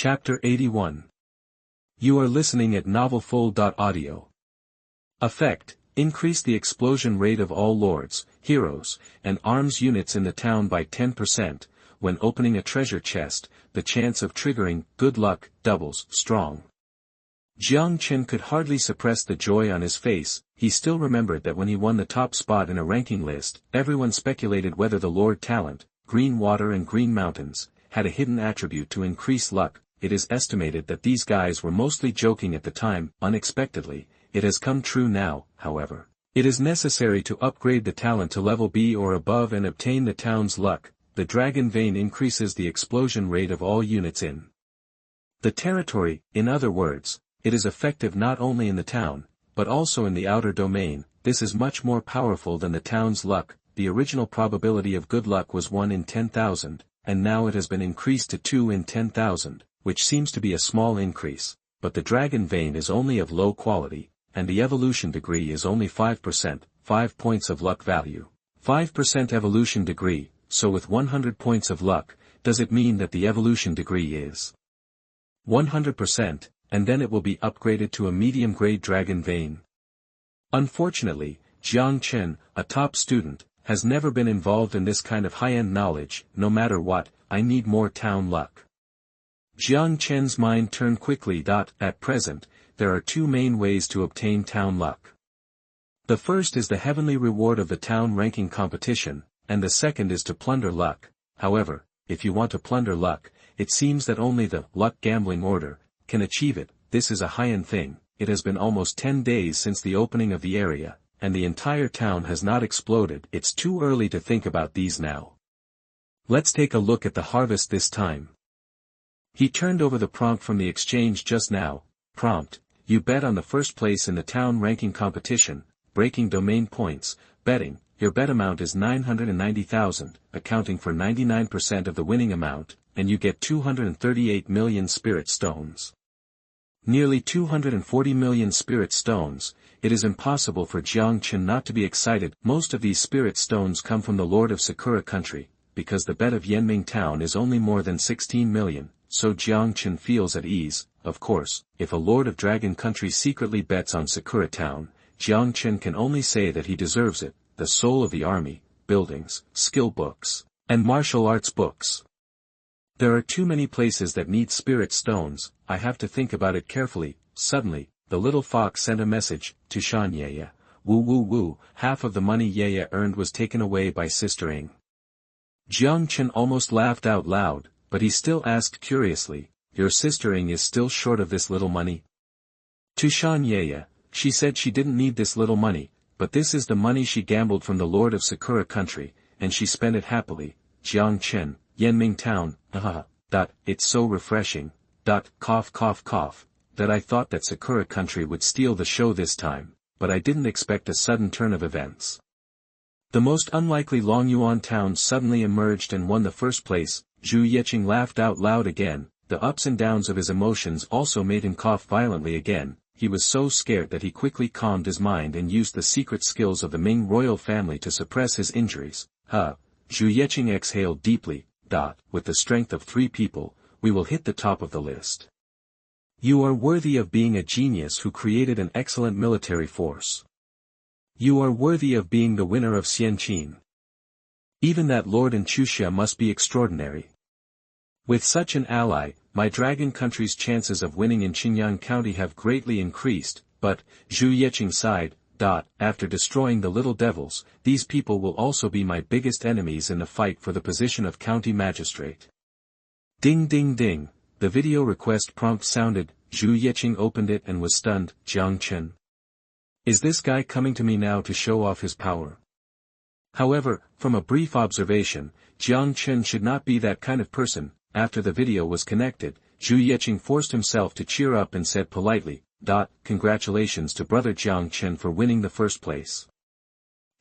Chapter 81. You are listening at novelfull.audio. Effect: increase the explosion rate of all lords, heroes, and arms units in the town by 10%. When opening a treasure chest, the chance of triggering good luck doubles. Strong. Jiang Chen could hardly suppress the joy on his face. He still remembered that when he won the top spot in a ranking list, everyone speculated whether the Lord Talent, Green Water and Green Mountains, had a hidden attribute to increase luck. It is estimated that these guys were mostly joking at the time. Unexpectedly, it has come true now, however. It is necessary to upgrade the talent to level B or above and obtain the town's luck. The Dragon Vein increases the explosion rate of all units in the territory. In other words, it is effective not only in the town, but also in the outer domain. This is much more powerful than the town's luck. The original probability of good luck was 1 in 10,000, and now it has been increased to 2 in 10,000. Which seems to be a small increase, but the Dragon Vein is only of low quality, and the evolution degree is only 5%, 5 points of luck value. 5% evolution degree, so with 100 points of luck, does it mean that the evolution degree is 100%, and then it will be upgraded to a medium-grade Dragon Vein? Unfortunately, Jiang Chen, a top student, has never been involved in this kind of high-end knowledge. No matter what, I need more town luck. Jiang Chen's mind turned quickly. At present, there are two main ways to obtain town luck. The first is the heavenly reward of the town ranking competition, and the second is to plunder luck. However, if you want to plunder luck, it seems that only the luck gambling order can achieve it. This is a high-end thing. It has been almost 10 days since the opening of the area, and the entire town has not exploded. It's too early to think about these now. Let's take a look at the harvest this time. He turned over the prompt from the exchange just now. Prompt: you bet on the first place in the town ranking competition, breaking domain points. Betting: your bet amount is 990,000, accounting for 99% of the winning amount, and you get 238 million spirit stones. Nearly 240 million spirit stones. It is impossible for Jiang Chen not to be excited. Most of these spirit stones come from the Lord of Sakura Country, because the bet of Yanming Town is only more than 16 million. So Jiang Chen feels at ease. Of course, if a Lord of Dragon Country secretly bets on Sakura Town, Jiang Chen can only say that he deserves it. The soul of the army, buildings, skill books, and martial arts books. There are too many places that need spirit stones. I have to think about it carefully. Suddenly, the little fox sent a message to Xuanyuan. Woo woo woo, half of the money Yaya earned was taken away by Sister Ing. Jiang Chen almost laughed out loud. But he still asked curiously, your sister Ing is still short of this little money? To Xuanyuan, she said she didn't need this little money, but this is the money she gambled from the Lord of Sakura Country, and she spent it happily. Jiang Chen, Yanming Town, it's so refreshing, cough cough cough, that I thought that Sakura Country would steal the show this time, but I didn't expect a sudden turn of events. The most unlikely Longyuan town suddenly emerged and won the first place. Zhu Yeqing laughed out loud again. The ups and downs of his emotions also made him cough violently again. He was so scared that he quickly calmed his mind and used the secret skills of the Ming royal family to suppress his injuries. Zhu Yeqing exhaled deeply. With the strength of 3 people, we will hit the top of the list. You are worthy of being a genius who created an excellent military force. You are worthy of being the winner of Xianqin. Even that Lord in Chuxia must be extraordinary. With such an ally, my Dragon Country's chances of winning in Qingyang County have greatly increased. But, Zhu Yeqing sighed. After destroying the little devils, these people will also be my biggest enemies in the fight for the position of county magistrate. Ding ding ding, the video request prompt sounded. Zhu Yeqing opened it and was stunned. Jiang Chen. Is this guy coming to me now to show off his power? However, from a brief observation, Jiang Chen should not be that kind of person. After the video was connected, Zhu Yeqing forced himself to cheer up and said politely, Congratulations to brother Jiang Chen for winning the first place.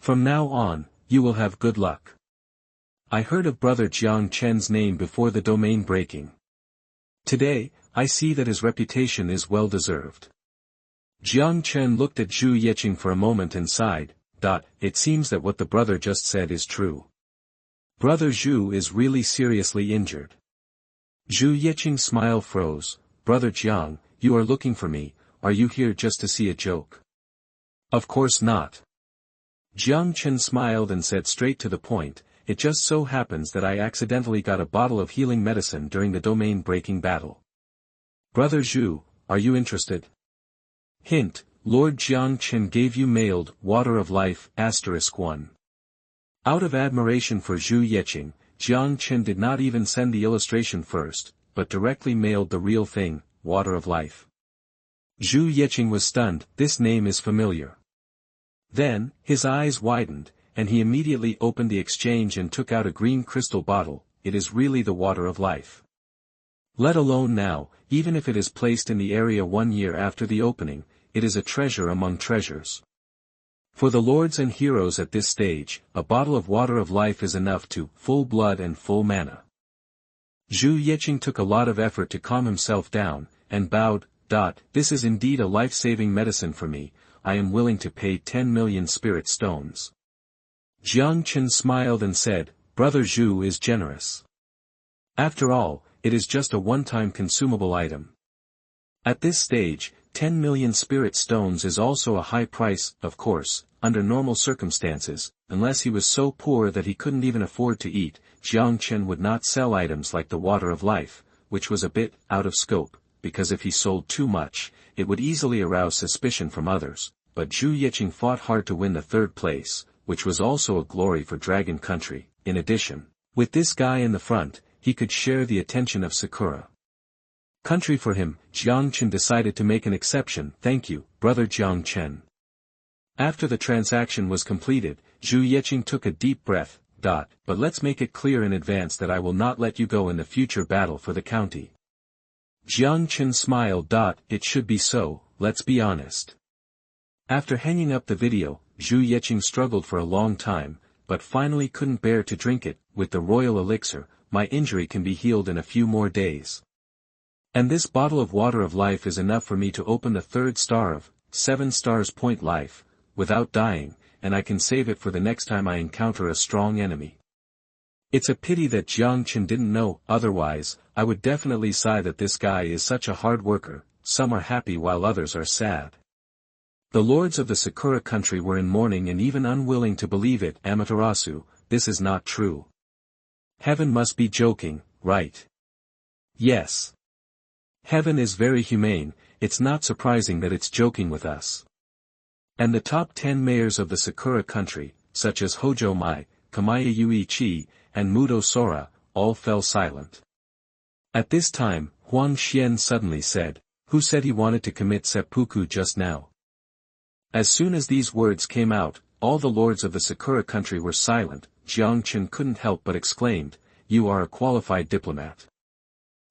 From now on, you will have good luck. I heard of brother Jiang Chen's name before the domain breaking. Today, I see that his reputation is well deserved. Jiang Chen looked at Zhu Yeqing for a moment and sighed. It seems that what the brother just said is true. Brother Zhu is really seriously injured. Zhu Yeqing's smile froze. Brother Jiang, you are looking for me, are you here just to see a joke? Of course not. Jiang Chen smiled and said straight to the point, it just so happens that I accidentally got a bottle of healing medicine during the domain-breaking battle. Brother Zhu, are you interested? Hint, Lord Jiang Chen gave you mailed, Water of Life, *1. Out of admiration for Zhu Yeqing, Jiang Chen did not even send the illustration first, but directly mailed the real thing, Water of Life. Zhu Yeqing was stunned, this name is familiar. Then, his eyes widened, and he immediately opened the exchange and took out a green crystal bottle, it is really the Water of Life. Let alone now, even if it is placed in the area 1 year after the opening, it is a treasure among treasures. For the lords and heroes at this stage, a bottle of Water of Life is enough to full blood and full mana. Zhu Yeqing took a lot of effort to calm himself down, and bowed, This is indeed a life-saving medicine for me, I am willing to pay 10 million spirit stones. Jiang Chen smiled and said, Brother Zhu is generous. After all, it is just a one-time consumable item. At this stage, 10 million spirit stones is also a high price, of course, under normal circumstances, unless he was so poor that he couldn't even afford to eat, Jiang Chen would not sell items like the Water of Life, which was a bit out of scope, because if he sold too much, it would easily arouse suspicion from others, but Zhu Yeqing fought hard to win the 3rd place, which was also a glory for Dragon Country. In addition, with this guy in the front, he could share the attention of Sakura Country for him. Jiang Chen decided to make an exception. Thank you, Brother Jiang Chen. After the transaction was completed, Zhu Yeqing took a deep breath, but let's make it clear in advance that I will not let you go in the future battle for the county. Jiang Chen smiled. It should be so, let's be honest. After hanging up the video, Zhu Yeqing struggled for a long time, but finally couldn't bear to drink it. With the royal elixir, my injury can be healed in a few more days. And this bottle of Water of Life is enough for me to open the 3rd star of 7 stars point life, without dying, and I can save it for the next time I encounter a strong enemy. It's a pity that Jiang Chen didn't know, otherwise, I would definitely sigh that this guy is such a hard worker, some are happy while others are sad. The lords of the Sakura country were in mourning and even unwilling to believe it. Amaterasu, this is not true. Heaven must be joking, right? Yes. Heaven is very humane, it's not surprising that it's joking with us. And the top 10 mayors of the Sakura country, such as Hojo Mai, Kamaya Yuichi, and Mudo Sora, all fell silent. At this time, Huang Xian suddenly said, who said he wanted to commit seppuku just now? As soon as these words came out, all the lords of the Sakura country were silent. Jiang Chen couldn't help but exclaimed, you are a qualified diplomat.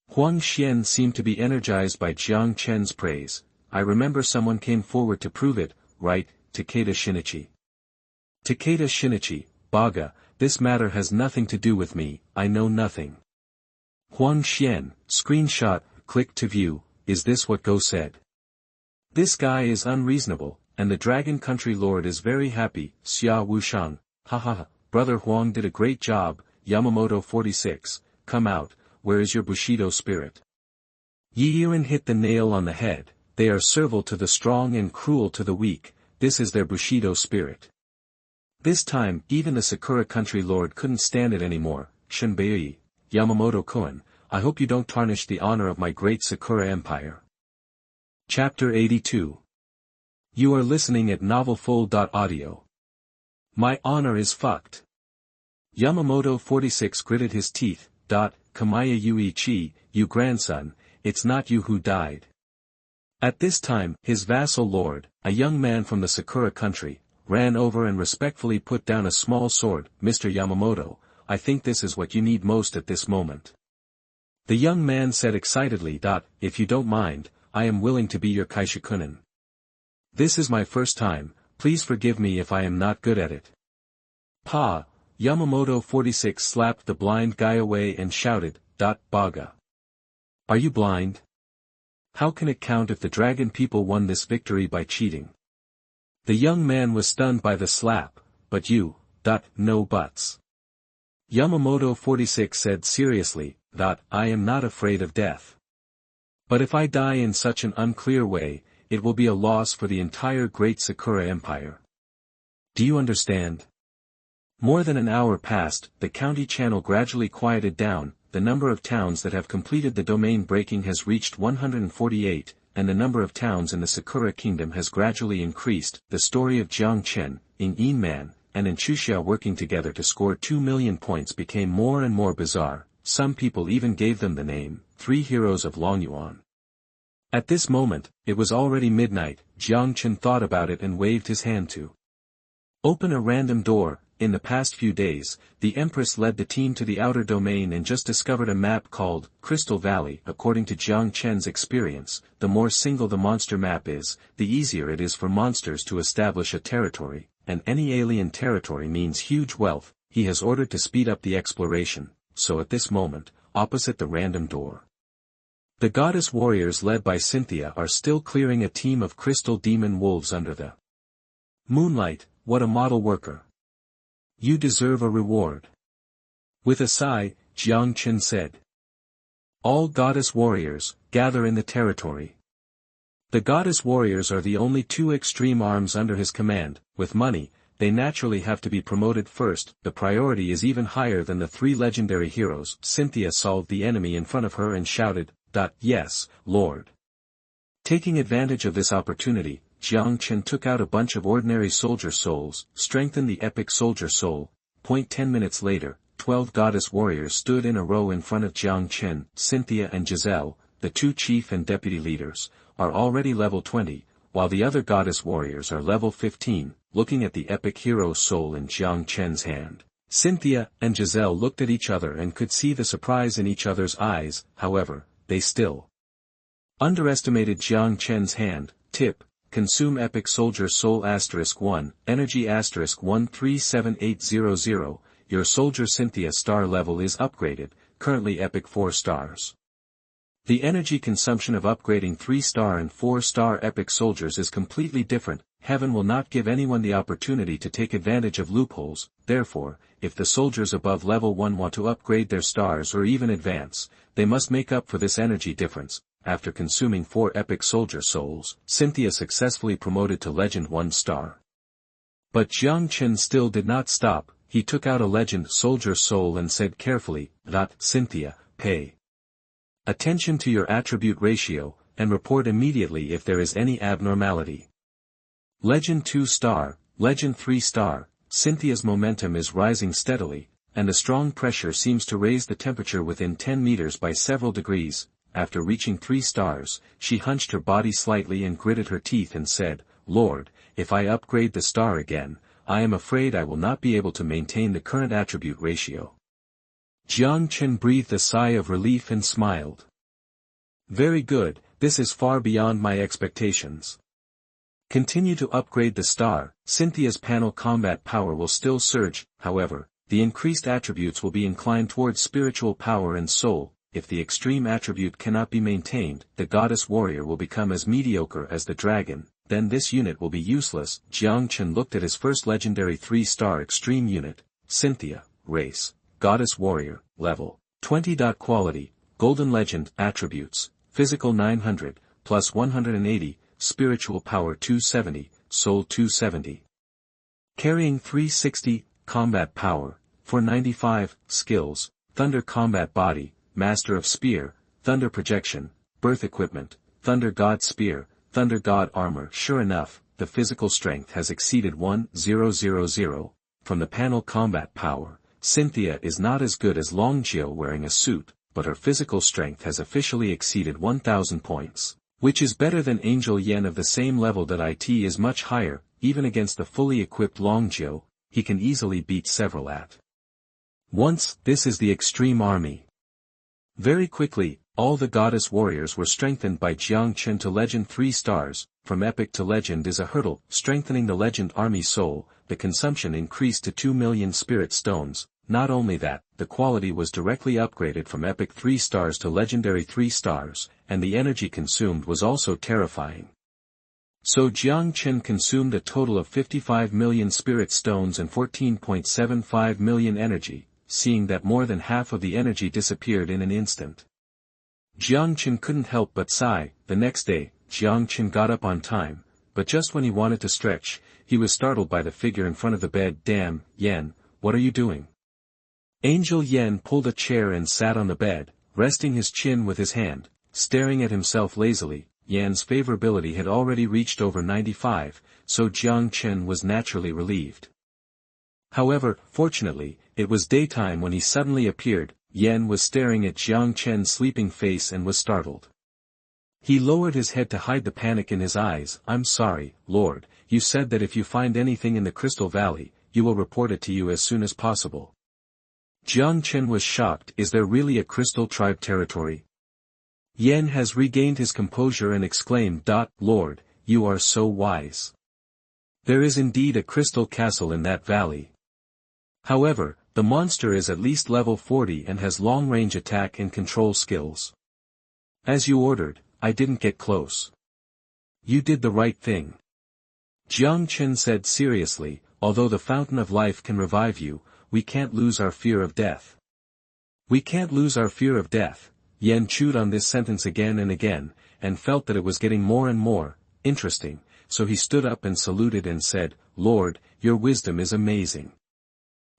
Huang Xian seemed to be energized by Jiang Chen's praise. I remember someone came forward to prove it, right, Takeda Shinichi. Takeda Shinichi, Baga, this matter has nothing to do with me, I know nothing. Huang Xian, screenshot, click to view, is this what Go said? This guy is unreasonable, and the Dragon Country Lord is very happy. Xia Wushang, haha, Brother Huang did a great job. Yamamoto 46, come out, where is your Bushido spirit? Yi Yiren hit the nail on the head, they are servile to the strong and cruel to the weak, this is their Bushido spirit. This time, even the Sakura Country Lord couldn't stand it anymore. Shinbei, Yamamoto-kun, I hope you don't tarnish the honor of my great Sakura Empire. Chapter 82. You are listening at novelfull.audio. My honor is fucked. Yamamoto 46 gritted his teeth. Kamaya Yuichi, you grandson, it's not you who died. At this time, his vassal lord, a young man from the Sakura country, ran over and respectfully put down a small sword. Mr. Yamamoto, I think this is what you need most at this moment. The young man said excitedly. If you don't mind, I am willing to be your kaishakunin. This is my first time, please forgive me if I am not good at it. Pa! Yamamoto 46 slapped the blind guy away and shouted, Baga. Are you blind? How can it count if the dragon people won this victory by cheating? The young man was stunned by the slap, but you, no buts. Yamamoto 46 said seriously, I am not afraid of death. But if I die in such an unclear way, it will be a loss for the entire great Sakura Empire. Do you understand? More than an hour passed, the county channel gradually quieted down, the number of towns that have completed the domain breaking has reached 148, and the number of towns in the Sakura Kingdom has gradually increased. The story of Jiang Chen, Ying Man, and Enchuxia working together to score 2 million points became more and more bizarre. Some people even gave them the name, Three Heroes of Longyuan. At this moment, it was already midnight. Jiang Chen thought about it and waved his hand to open a random door. In the past few days, the Empress led the team to the outer domain and just discovered a map called Crystal Valley. According to Jiang Chen's experience, the more single the monster map is, the easier it is for monsters to establish a territory, and any alien territory means huge wealth. He has ordered to speed up the exploration, so at this moment, opposite the random door, the goddess warriors led by Cynthia are still clearing a team of crystal demon wolves under the moonlight. What a model worker! You deserve a reward. With a sigh, Jiang Chen said. All goddess warriors, gather in the territory. The goddess warriors are the only two extreme arms under his command. With money, they naturally have to be promoted first. The priority is even higher than the three legendary heroes. Cynthia solved the enemy in front of her and shouted, Yes, Lord. Taking advantage of this opportunity, Jiang Chen took out a bunch of ordinary soldier souls, strengthened the epic soldier soul. 10 minutes later, 12 goddess warriors stood in a row in front of Jiang Chen. Cynthia and Giselle, the two chief and deputy leaders, are already level 20, while the other goddess warriors are level 15. Looking at the epic hero soul in Jiang Chen's hand, Cynthia and Giselle looked at each other and could see the surprise in each other's eyes. However, they still underestimated Jiang Chen's hand. Tip: consume epic soldier soul *1, energy *137800, your soldier Cynthia star level is upgraded, currently epic 4 stars. The energy consumption of upgrading 3-star and 4-star epic soldiers is completely different. Heaven will not give anyone the opportunity to take advantage of loopholes. Therefore, if the soldiers above level 1 want to upgrade their stars or even advance, they must make up for this energy difference. After consuming 4 epic soldier souls, Cynthia successfully promoted to legend 1 star. But Jiang Chen still did not stop. He took out a legend soldier soul and said carefully, Cynthia, pay attention to your attribute ratio, and report immediately if there is any abnormality. Legend 2 star, legend 3 star, Cynthia's momentum is rising steadily, and a strong pressure seems to raise the temperature within 10 meters by several degrees. After reaching 3 stars, she hunched her body slightly and gritted her teeth and said, Lord, if I upgrade the star again, I am afraid I will not be able to maintain the current attribute ratio. Jiang Chen breathed a sigh of relief and smiled. Very good, this is far beyond my expectations. Continue to upgrade the star. Cynthia's panel combat power will still surge, however, the increased attributes will be inclined towards spiritual power and soul. If the extreme attribute cannot be maintained, the goddess warrior will become as mediocre as the dragon, then this unit will be useless. Jiang Chen looked at his first legendary 3-star extreme unit, Cynthia, race, goddess warrior, level 20. Quality, golden legend, attributes, physical 900, plus 180, spiritual power 270, soul 270. Carrying 360, combat power, 495, skills, thunder combat body, master of spear, thunder projection, birth equipment, thunder god spear, thunder god armor. Sure enough, the physical strength has exceeded 1000. From the panel combat power, Cynthia is not as good as Longjio wearing a suit, but her physical strength has officially exceeded 1000 points, which is better than Angel Yen of the same level. It is much higher. Even against the fully equipped Longjio, he can easily beat several at once. This is the extreme army. Very quickly, all the goddess warriors were strengthened by Jiang Chen to legend 3 stars. From epic to legend is a hurdle. Strengthening the legend army soul, the consumption increased to 2 million spirit stones. Not only that, the quality was directly upgraded from epic 3 stars to legendary 3 stars, and the energy consumed was also terrifying. So Jiang Chen consumed a total of 55 million spirit stones and 14.75 million energy. seeing that more than half of the energy disappeared in an instant. Jiang Chen couldn't help but sigh. The next day, Jiang Chen got up on time, but just when he wanted to stretch, he was startled by the figure in front of the bed. Damn, Yan, what are you doing? Angel Yan pulled a chair and sat on the bed, resting his chin with his hand, staring at himself lazily. Yan's favorability had already reached over 95, so Jiang Chen was naturally relieved. However, fortunately, it was daytime when he suddenly appeared. Yan was staring at Jiang Chen's sleeping face and was startled. He lowered his head to hide the panic in his eyes. I'm sorry, Lord, you said that if you find anything in the Crystal Valley, you will report it to you as soon as possible. Jiang Chen was shocked. Is there really a Crystal Tribe territory? Yan has regained his composure and exclaimed, Lord, you are so wise. There is indeed a crystal castle in that valley. However, the monster is at least level 40 and has long-range attack and control skills. As you ordered, I didn't get close. You did the right thing. Jiang Chen said seriously, although the fountain of life can revive you, we can't lose our fear of death. We can't lose our fear of death. Yan chewed on this sentence again and again, and felt that it was getting more and more interesting, so he stood up and saluted and said, Lord, your wisdom is amazing.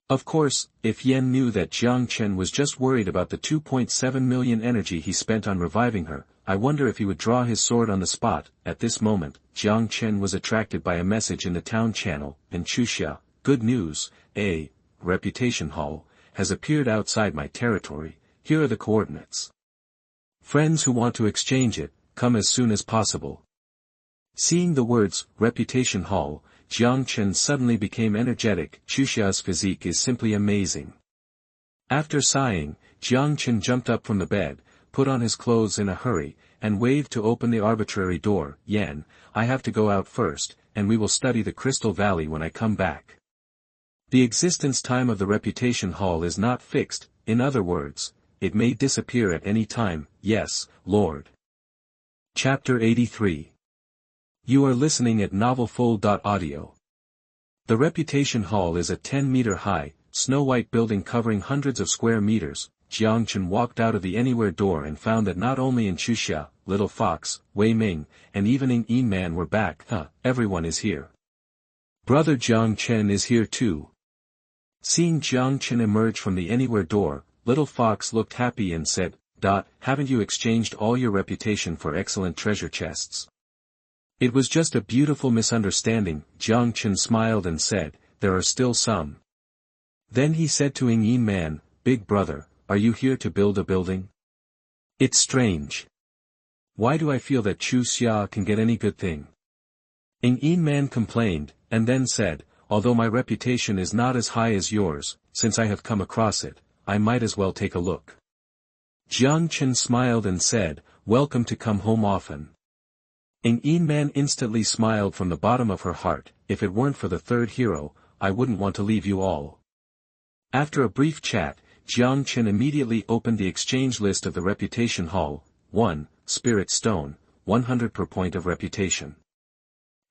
Of course, if Yan knew that Jiang Chen was just worried about the 2.7 million energy he spent on reviving her, I wonder if he would draw his sword on the spot. At this moment, Jiang Chen was attracted by a message in the town channel, and Chuxia, good news, a reputation hall, has appeared outside my territory. Here are the coordinates. Friends who want to exchange it, come as soon as possible. Seeing the words, reputation hall, Jiang Chen suddenly became energetic. Chuxia's physique is simply amazing. After sighing, Jiang Chen jumped up from the bed, put on his clothes in a hurry, and waved to open the arbitrary door. Yan, I have to go out first, and we will study the Crystal Valley when I come back. The existence time of the reputation hall is not fixed, in other words, it may disappear at any time. Yes, Lord. Chapter 83. You are listening at novelfull.audio. The Reputation Hall is a 10-meter-high, snow-white building covering hundreds of square meters. Jiang Chen walked out of the anywhere door and found that not only in Chuxia, Little Fox, Wei Ming, and even Ing Yin Man were back. Everyone is here. Brother Jiang Chen is here too. Seeing Jiang Chen emerge from the anywhere door, Little Fox looked happy and said, Haven't you exchanged all your reputation for excellent treasure chests? It was just a beautiful misunderstanding. Jiang Chen smiled and said, there are still some. Then he said to Ing Yin Man, Big brother, are you here to build a building? It's strange. Why do I feel that Chu Xia can get any good thing? Ing Yin Man complained, and then said, although my reputation is not as high as yours, since I have come across it, I might as well take a look. Jiang Chen smiled and said, welcome to come home often. Ing Yin Man instantly smiled from the bottom of her heart. If it weren't for the third hero, I wouldn't want to leave you all. After a brief chat, Jiang Chen immediately opened the exchange list of the Reputation Hall. 1. Spirit Stone, 100 per point of reputation.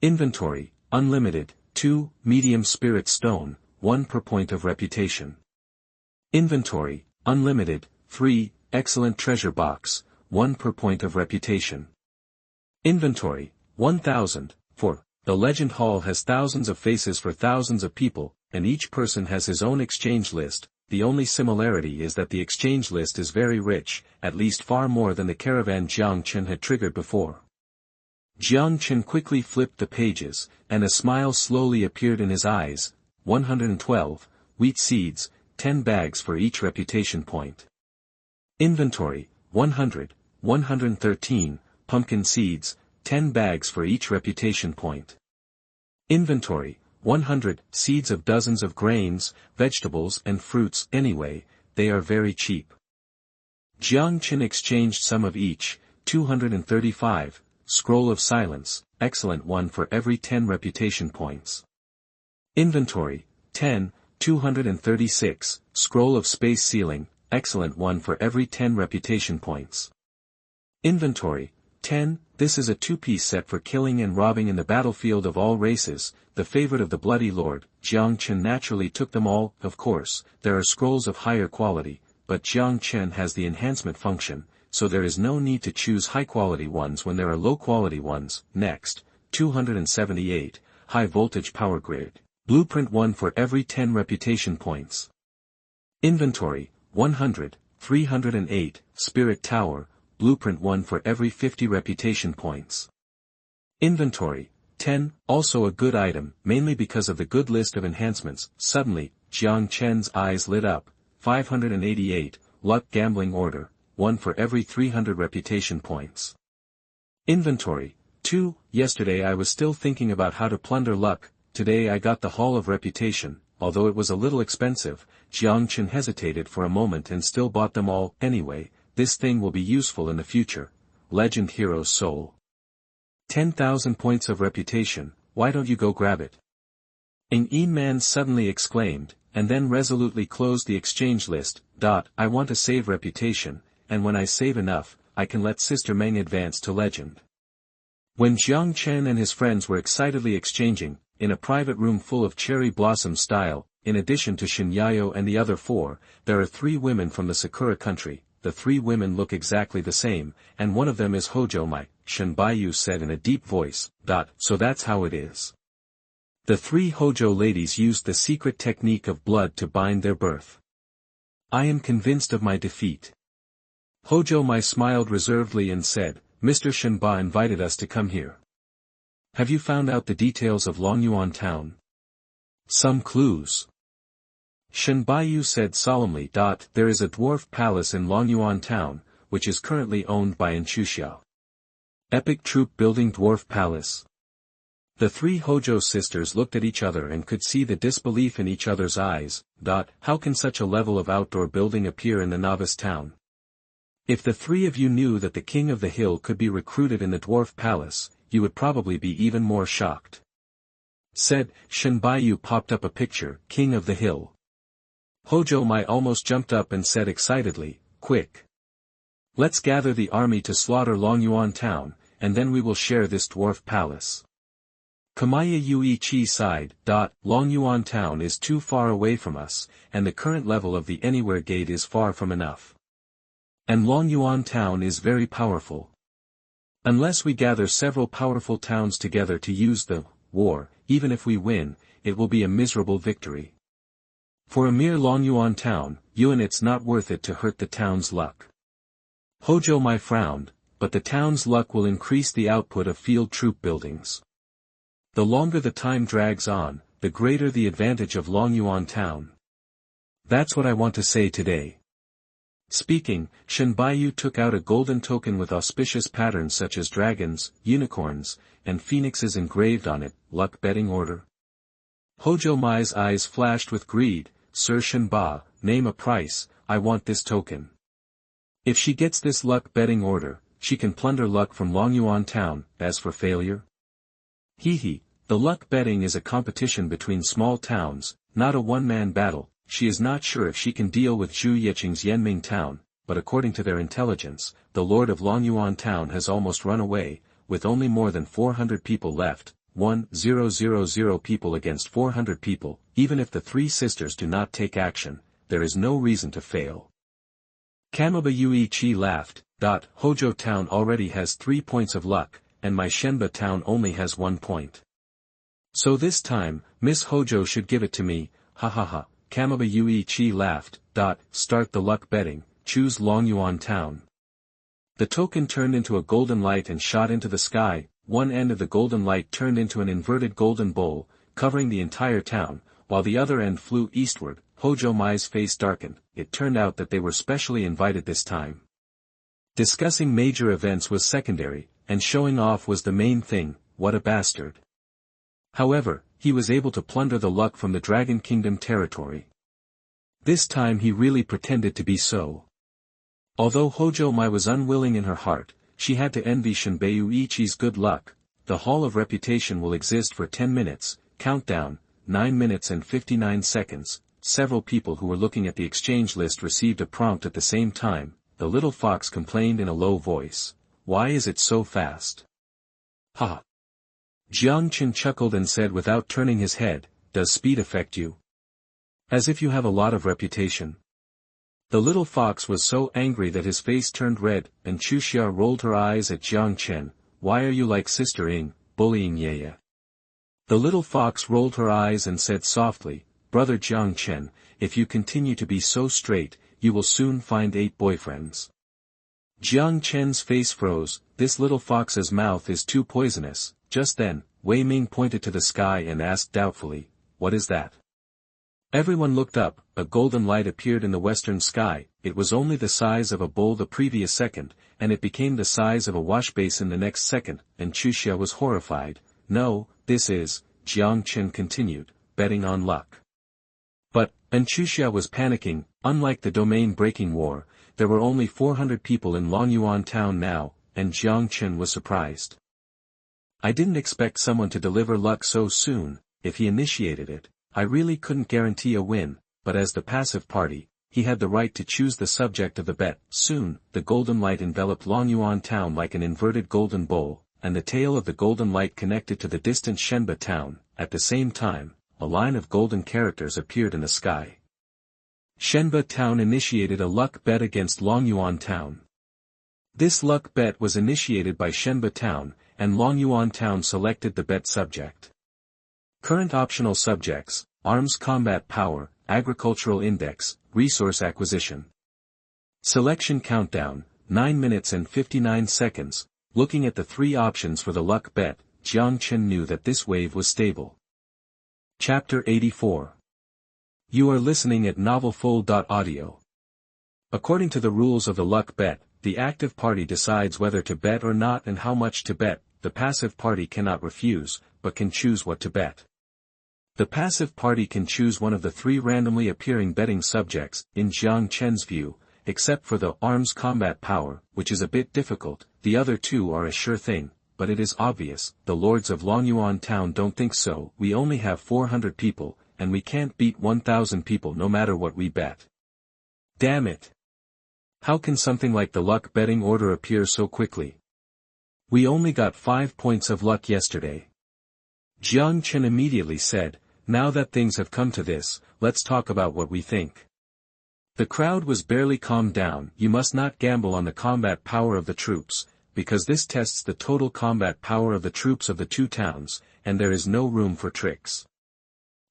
Inventory, unlimited. 2. Medium Spirit Stone, 1 per point of reputation. Inventory, unlimited. 3. Excellent Treasure Box, 1 per point of reputation. Inventory, 1000. 4. The Legend Hall has thousands of faces for thousands of people, and each person has his own exchange list. The only similarity is that the exchange list is very rich, at least far more than the caravan Jiang Chen had triggered before. Jiang Chen quickly flipped the pages, and a smile slowly appeared in his eyes. 112. Wheat seeds, 10 bags for each reputation point. Inventory, 100. 113. Pumpkin seeds, 10 bags for each reputation point. Inventory, 100. Seeds of dozens of grains, vegetables and fruits. Anyway, they are very cheap. Jiang Chen exchanged some of each. 235. Scroll of Silence, excellent, 1 for every 10 reputation points. Inventory, 10. 236. Scroll of Space Sealing, excellent, 1 for every 10 reputation points. Inventory, 10. This is a two-piece set for killing and robbing in the battlefield of all races, the favorite of the Bloody Lord. Jiang Chen naturally took them all. Of course, there are scrolls of higher quality, but Jiang Chen has the enhancement function, so there is no need to choose high-quality ones when there are low-quality ones. Next, 278, high-voltage power grid. Blueprint 1 for every 10 reputation points. Inventory, 100, 308, Spirit Tower, Blueprint 1 for every 50 reputation points. Inventory, 10, also a good item, mainly because of the good list of enhancements. Suddenly, Jiang Chen's eyes lit up. 588, Luck Gambling Order, 1 for every 300 reputation points. Inventory, 2, yesterday I was still thinking about how to plunder luck, today I got the Hall of Reputation, although it was a little expensive. Jiang Chen hesitated for a moment and still bought them all. Anyway, this thing will be useful in the future. Legend Hero's Soul. 10,000 points of reputation, why don't you go grab it? Ng Man suddenly exclaimed, and then resolutely closed the exchange list. I want to save reputation, and when I save enough, I can let Sister Meng advance to legend. When Jiang Chen and his friends were excitedly exchanging, in a private room full of cherry blossom style, in addition to Shinyayo and the other 4, there are 3 women from the Sakura country. The 3 women look exactly the same, and one of them is Hojo Mai, Shen Baiyu said in a deep voice. So that's how it is. The 3 Hojo ladies used the secret technique of blood to bind their birth. I am convinced of my defeat. Hojo Mai smiled reservedly and said, Mr. Shenba invited us to come here. Have you found out the details of Longyuan town? Some clues. Shen Baiyu said solemnly. There is a dwarf palace in Longyuan town, which is currently owned by Enchuxiao. Epic troop building dwarf palace. The 3 Hojo sisters looked at each other and could see the disbelief in each other's eyes. How can such a level of outdoor building appear in the novice town? If the 3 of you knew that the king of the hill could be recruited in the dwarf palace, you would probably be even more shocked. Said, Shen Baiyu popped up a picture, King of the Hill. Hojo Mai almost jumped up and said excitedly, quick. Let's gather the army to slaughter Longyuan town, and then we will share this dwarf palace. Kamaya Yui Chi sighed. Longyuan town is too far away from us, and the current level of the Anywhere Gate is far from enough. And Longyuan town is very powerful. Unless we gather several powerful towns together to use the war, even if we win, it will be a miserable victory. For a mere Longyuan town, it's not worth it to hurt the town's luck. Hojo Mai frowned, but the town's luck will increase the output of field troop buildings. The longer the time drags on, the greater the advantage of Longyuan town. That's what I want to say today. Speaking, Shen Baiyu took out a golden token with auspicious patterns such as dragons, unicorns, and phoenixes engraved on it. Luck betting order. Hojo Mai's eyes flashed with greed. Sir Shenba, name a price, I want this token. If she gets this luck betting order, she can plunder luck from Longyuan town. As for failure? The luck betting is a competition between small towns, not a one-man battle. She is not sure if she can deal with Zhu Yeqing's Yanming town, but according to their intelligence, the lord of Longyuan town has almost run away, with only more than 400 people left. 1,000 people against 400 people. Even if the 3 sisters do not take action, there is no reason to fail. Kamaba Yui Chi laughed. Hojo town already has 3 points of luck, and my Shenba town only has 1 point. So this time, Miss Hojo should give it to me. Ha ha ha. Kamaba Yui Chi laughed. Start the luck betting, choose Longyuan town. The token turned into a golden light and shot into the sky. One end of the golden light turned into an inverted golden bowl, covering the entire town, while the other end flew eastward. Hojo Mai's face darkened. It turned out that they were specially invited this time. Discussing major events was secondary, and showing off was the main thing. What a bastard. However, he was able to plunder the luck from the Dragon Kingdom territory. This time he really pretended to be so. Although Hojo Mai was unwilling in her heart, she had to envy Shenbei Ichi's good luck. The Hall of Reputation will exist for 10 minutes, countdown, 9 minutes and 59 seconds. Several people who were looking at the exchange list received a prompt at the same time. The little fox complained in a low voice. why is it so fast? Ha! Jiang Chen chuckled and said without turning his head, does speed affect you? As if you have a lot of reputation. The little fox was so angry that his face turned red, and Xuxia rolled her eyes at Jiang Chen, why are you like Sister Ing, bullying Yeye? The little fox rolled her eyes and said softly, Brother Jiang Chen, if you continue to be so straight, you will soon find 8 boyfriends. Jiang Chen's face froze, this little fox's mouth is too poisonous. Just then, Wei Ming pointed to the sky and asked doubtfully, what is that? Everyone looked up, a golden light appeared in the western sky, it was only the size of a bowl the previous second, and it became the size of a wash basin the next second, and Xuxia was horrified. No, this is, Jiang Chen continued, betting on luck. But, and Xuxia was panicking, unlike the domain-breaking war, there were only 400 people in Longyuan town now, and Jiang Chen was surprised. I didn't expect someone to deliver luck so soon. If he initiated it, I really couldn't guarantee a win, but as the passive party, he had the right to choose the subject of the bet. Soon, the golden light enveloped Longyuan town like an inverted golden bowl, and the tail of the golden light connected to the distant Shenba town. At the same time, a line of golden characters appeared in the sky. Shenba town initiated a luck bet against Longyuan town. This luck bet was initiated by Shenba town, and Longyuan town selected the bet subject. Current optional subjects, arms combat power, agricultural index, resource acquisition. Selection countdown, 9 minutes and 59 seconds, looking at the 3 options for the luck bet, Jiang Chen knew that this wave was stable. Chapter 84. You are listening at novelfull.audio. According to the rules of the luck bet, the active party decides whether to bet or not and how much to bet. The passive party cannot refuse, but can choose what to bet. The passive party can choose one of the 3 randomly appearing betting subjects, in Jiang Chen's view, except for the arms combat power, which is a bit difficult. The other 2 are a sure thing, but it is obvious, the lords of Longyuan town don't think so. We only have 400 people, and we can't beat 1,000 people no matter what we bet. Damn it! How can something like the luck betting order appear so quickly? We only got 5 points of luck yesterday. Jiang Chen immediately said, now that things have come to this, let's talk about what we think. The crowd was barely calmed down. You must not gamble on the combat power of the troops, because this tests the total combat power of the troops of the 2 towns, and there is no room for tricks.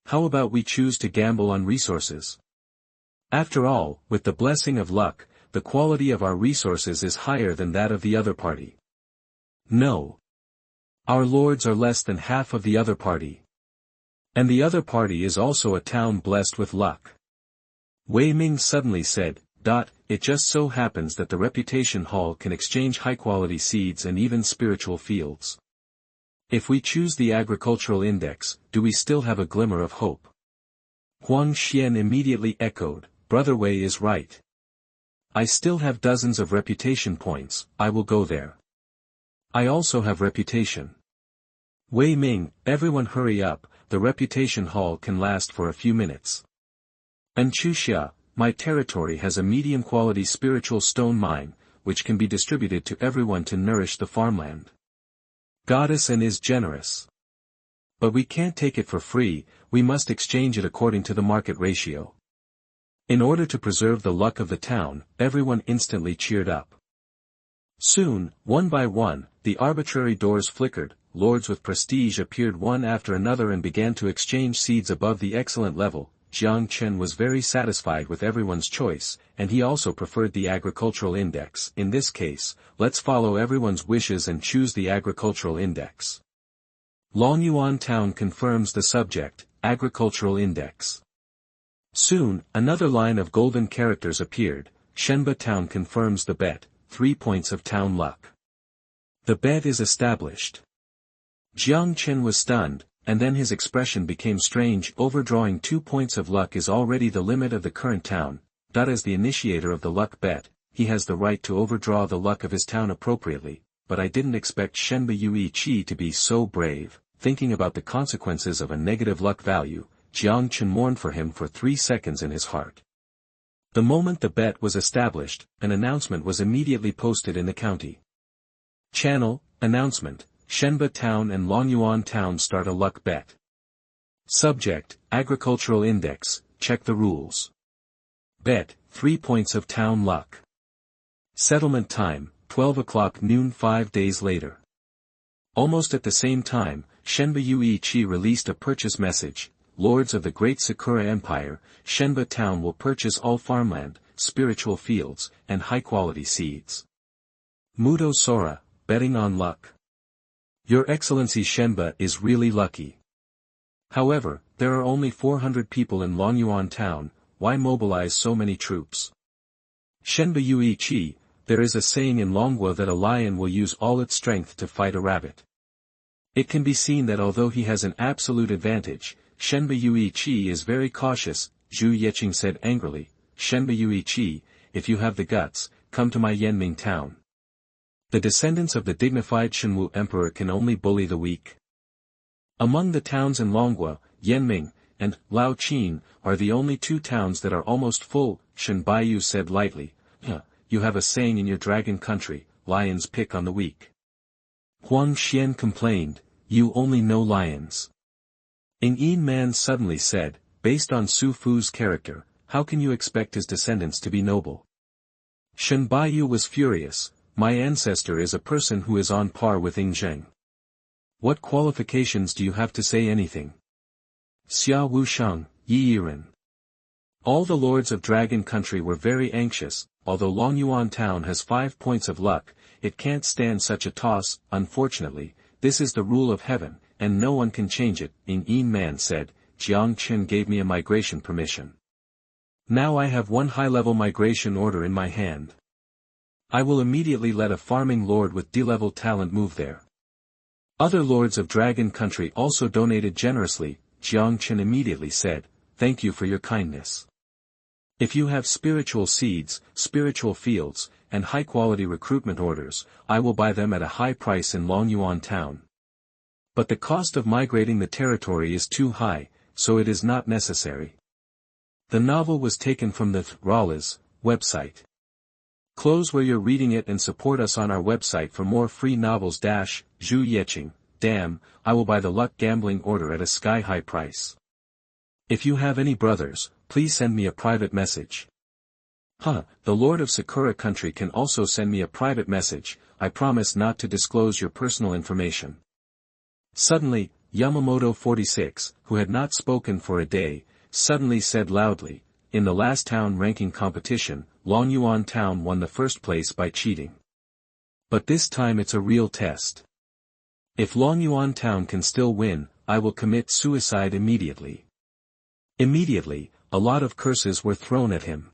How about we choose to gamble on resources? After all, with the blessing of luck, the quality of our resources is higher than that of the other party. No. Our lords are less than half of the other party. And the other party is also a town blessed with luck. Wei Ming suddenly said, it just so happens that the reputation hall can exchange high-quality seeds and even spiritual fields. If we choose the agricultural index, do we still have a glimmer of hope? Huang Xian immediately echoed, Brother Wei is right. I still have dozens of reputation points, I will go there. I also have reputation. Wei Ming, everyone hurry up, the reputation hall can last for a few minutes. And Xuxia, my territory has a medium-quality spiritual stone mine, which can be distributed to everyone to nourish the farmland. Goddess N is generous. But we can't take it for free, we must exchange it according to the market ratio. In order to preserve the luck of the town, everyone instantly cheered up. Soon, one by one, the arbitrary doors flickered, lords with prestige appeared one after another and began to exchange seeds above the excellent level. Jiang Chen was very satisfied with everyone's choice, and he also preferred the agricultural index. In this case, let's follow everyone's wishes and choose the agricultural index. Longyuan town confirms the subject, agricultural index. Soon, another line of golden characters appeared, Shenba town confirms the bet, 3 points of town luck. The bet is established. Jiang Chen was stunned, and then his expression became strange. Overdrawing 2 points of luck is already the limit of the current town. As the initiator of the luck bet, he has the right to overdraw the luck of his town appropriately, but I didn't expect Shenba Yui Qi to be so brave. Thinking about the consequences of a negative luck value, Jiang Chen mourned for him for 3 seconds in his heart. The moment the bet was established, an announcement was immediately posted in the county. Channel, announcement, Shenba Town and Longyuan Town start a luck bet. Subject, Agricultural Index, check the rules. Bet, 3 points of town luck. Settlement time, 12 o'clock noon 5 days later. Almost at the same time, Shenba Yuichi released a purchase message. Lords of the Great Sakura Empire, Shenba Town will purchase all farmland, spiritual fields, and high-quality seeds. Mudo Sora, betting on luck. Your Excellency Shenba is really lucky. However, there are only 400 people in Longyuan Town, why mobilize so many troops? Shenba Yuichi, there is a saying in Longhua that a lion will use all its strength to fight a rabbit. It can be seen that although he has an absolute advantage, Shenba Yuichi is very cautious, Zhu Yeqing said angrily. Shenba Yuichi, if you have the guts, come to my Yanming town. The descendants of the dignified Shenwu emperor can only bully the weak. Among the towns in Longhua, Yanming, and Laoqin, are the only 2 towns that are almost full, Shen Baiyu said lightly. You have a saying in your dragon country, lions pick on the weak. Huang Xian complained, you only know lions. Ng Yin Man suddenly said, based on Su Fu's character, how can you expect his descendants to be noble? Shen Baiyu was furious, my ancestor is a person who is on par with Ng Zheng. What qualifications do you have to say anything? Xia Wusheng, Yi Yiren. All the lords of Dragon Country were very anxious, although Longyuan Town has 5 points of luck, it can't stand such a toss, unfortunately, this is the rule of heaven, and no one can change it, Ng Yin Man said, Jiang Chen gave me a migration permission. Now I have one high-level migration order in my hand. I will immediately let a farming lord with D-level talent move there. Other lords of Dragon Country also donated generously, Jiang Chen immediately said, thank you for your kindness. If you have spiritual seeds, spiritual fields, and high-quality recruitment orders, I will buy them at a high price in Longyuan Town. But the cost of migrating the territory is too high, so it is not necessary. The novel was taken from the Rala's website. Close where you're reading it and support us on our website for more free novels. Zhu Yeqing, damn, I will buy the luck gambling order at a sky-high price. If you have any brothers, please send me a private message. The Lord of Sakura Country can also send me a private message, I promise not to disclose your personal information. Suddenly, Yamamoto 46, who had not spoken for a day, suddenly said loudly, in the last town ranking competition, Longyuan Town won the first place by cheating. But this time it's a real test. If Longyuan Town can still win, I will commit suicide immediately. Immediately, a lot of curses were thrown at him.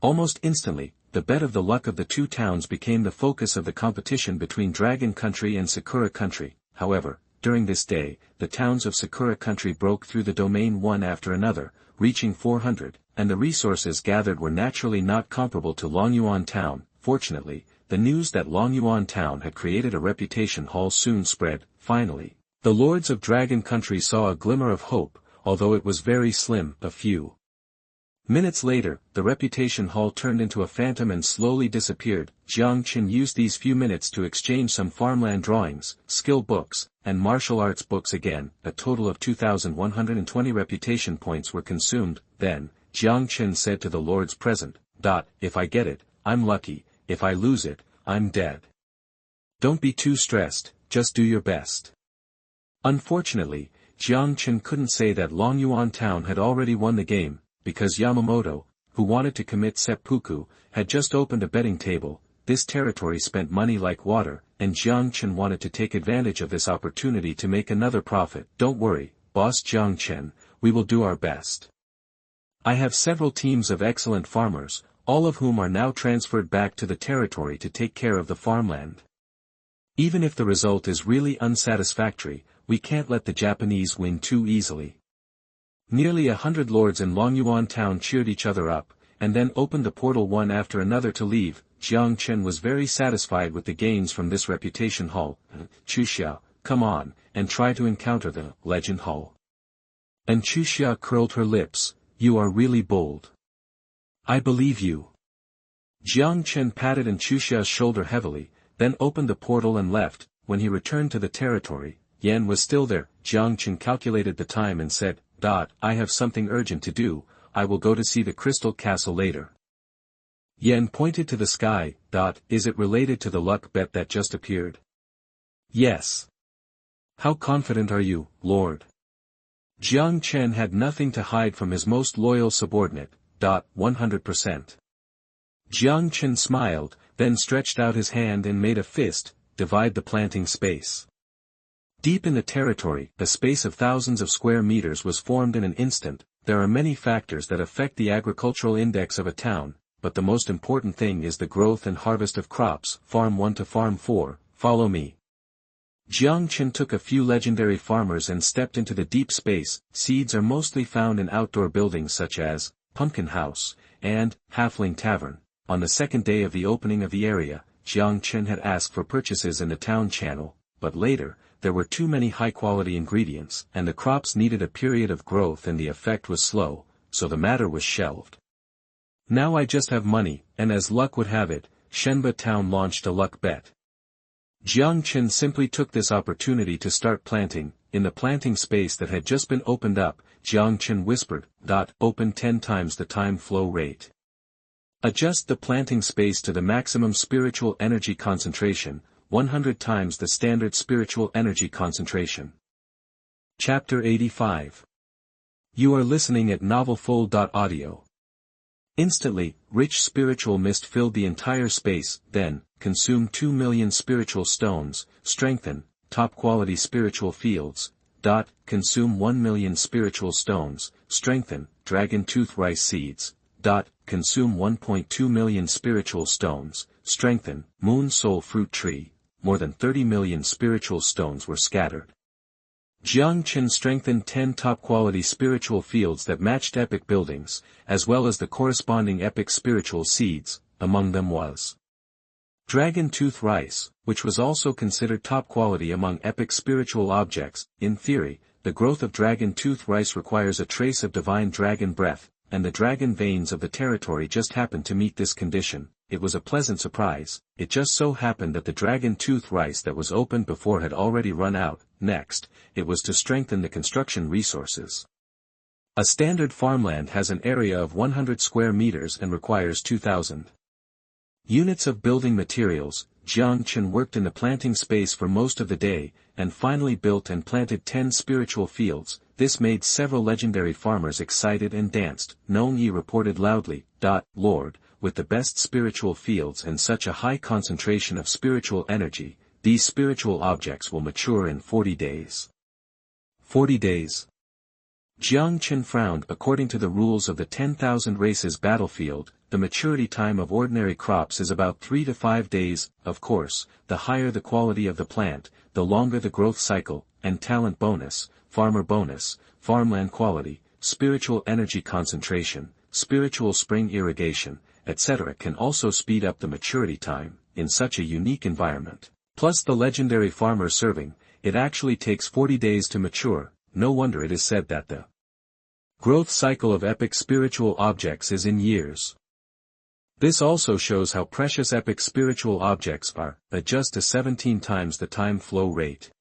Almost instantly, the bet of the luck of the 2 towns became the focus of the competition between Dragon Country and Sakura Country. However, during this day, the towns of Sakura Country broke through the domain one after another, reaching 400, and the resources gathered were naturally not comparable to Longyuan Town. Fortunately, the news that Longyuan Town had created a reputation hall soon spread. Finally, the lords of Dragon Country saw a glimmer of hope, although it was very slim. A few minutes later, the reputation hall turned into a phantom and slowly disappeared. Jiang Chen used these few minutes to exchange some farmland drawings, skill books, and martial arts books again. A total of 2,120 reputation points were consumed. Then, Jiang Chen said to the lords present, If I get it, I'm lucky, if I lose it, I'm dead. Don't be too stressed, just do your best. Unfortunately, Jiang Chen couldn't say that Longyuan Town had already won the game, because Yamamoto, who wanted to commit seppuku, had just opened a betting table. This territory spent money like water, and Jiang Chen wanted to take advantage of this opportunity to make another profit. Don't worry, boss Jiang Chen, we will do our best. I have several teams of excellent farmers, all of whom are now transferred back to the territory to take care of the farmland. Even if the result is really unsatisfactory, we can't let the Japanese win too easily. Nearly 100 lords in Longyuan Town cheered each other up, and then opened the portal one after another to leave. Jiang Chen was very satisfied with the gains from this reputation hall. Chuxia, come on, and try to encounter the legend hall. And Chuxia curled her lips, you are really bold. I believe you. Jiang Chen patted Chuxia's shoulder heavily, then opened the portal and left. When he returned to the territory, Yan was still there. Jiang Chen calculated the time and said, I have something urgent to do, I will go to see the crystal castle later. Yan pointed to the sky. Is it related to the luck bet that just appeared? Yes. How confident are you, Lord? Jiang Chen had nothing to hide from his most loyal subordinate. 100%. Jiang Chen smiled, then stretched out his hand and made a fist, divide the planting space. Deep in the territory, a space of thousands of square meters was formed in an instant. There are many factors that affect the agricultural index of a town, but the most important thing is the growth and harvest of crops. Farm 1 to Farm 4, follow me. Jiang Chen took a few legendary farmers and stepped into the deep space. Seeds are mostly found in outdoor buildings such as Pumpkin House and Halfling Tavern. On the second day of the opening of the area, Jiang Chen had asked for purchases in the town channel, but later, there were too many high-quality ingredients, and the crops needed a period of growth and the effect was slow, so the matter was shelved. Now I just have money, and as luck would have it, Shenba Town launched a luck bet. Jiang Chen simply took this opportunity to start planting. In the planting space that had just been opened up, Jiang Chen whispered, Open 10 times the time flow rate. Adjust the planting space to the maximum spiritual energy concentration, 100 times the standard spiritual energy concentration. Chapter 85. You are listening at novelfull.audio. Instantly, rich spiritual mist filled the entire space. Then, consume 2 million spiritual stones. Strengthen, top-quality spiritual fields. Consume 1 million spiritual stones. Strengthen, dragon tooth rice seeds. Consume 1.2 million spiritual stones. Strengthen, moon soul fruit tree. More than 30 million spiritual stones were scattered. Jiang Chen strengthened 10 top-quality spiritual fields that matched epic buildings, as well as the corresponding epic spiritual seeds. Among them was Dragon Tooth Rice, which was also considered top quality among epic spiritual objects. In theory, the growth of Dragon Tooth Rice requires a trace of divine dragon breath, and the dragon veins of the territory just happened to meet this condition. It was a pleasant surprise. It just so happened that the Dragon Tooth Rice that was opened before had already run out. Next, it was to strengthen the construction resources. A standard farmland has an area of 100 square meters and requires 2,000 units of building materials. Jiang Chen worked in the planting space for most of the day, and finally built and planted 10 spiritual fields. This made several legendary farmers excited and danced. Nong Yi reported loudly, Lord, with the best spiritual fields and such a high concentration of spiritual energy, these spiritual objects will mature in 40 days. 40 days. Jiang Chen frowned. According to the rules of the 10,000 races battlefield, the maturity time of ordinary crops is about 3 to 5 days. Of course, the higher the quality of the plant, the longer the growth cycle, and talent bonus, farmer bonus, farmland quality, spiritual energy concentration, spiritual spring irrigation, etc. can also speed up the maturity time. In such a unique environment, plus the legendary farmer serving, it actually takes 40 days to mature. No wonder it is said that the growth cycle of epic spiritual objects is in years. This also shows how precious epic spiritual objects are. Adjust to 17 times the time flow rate.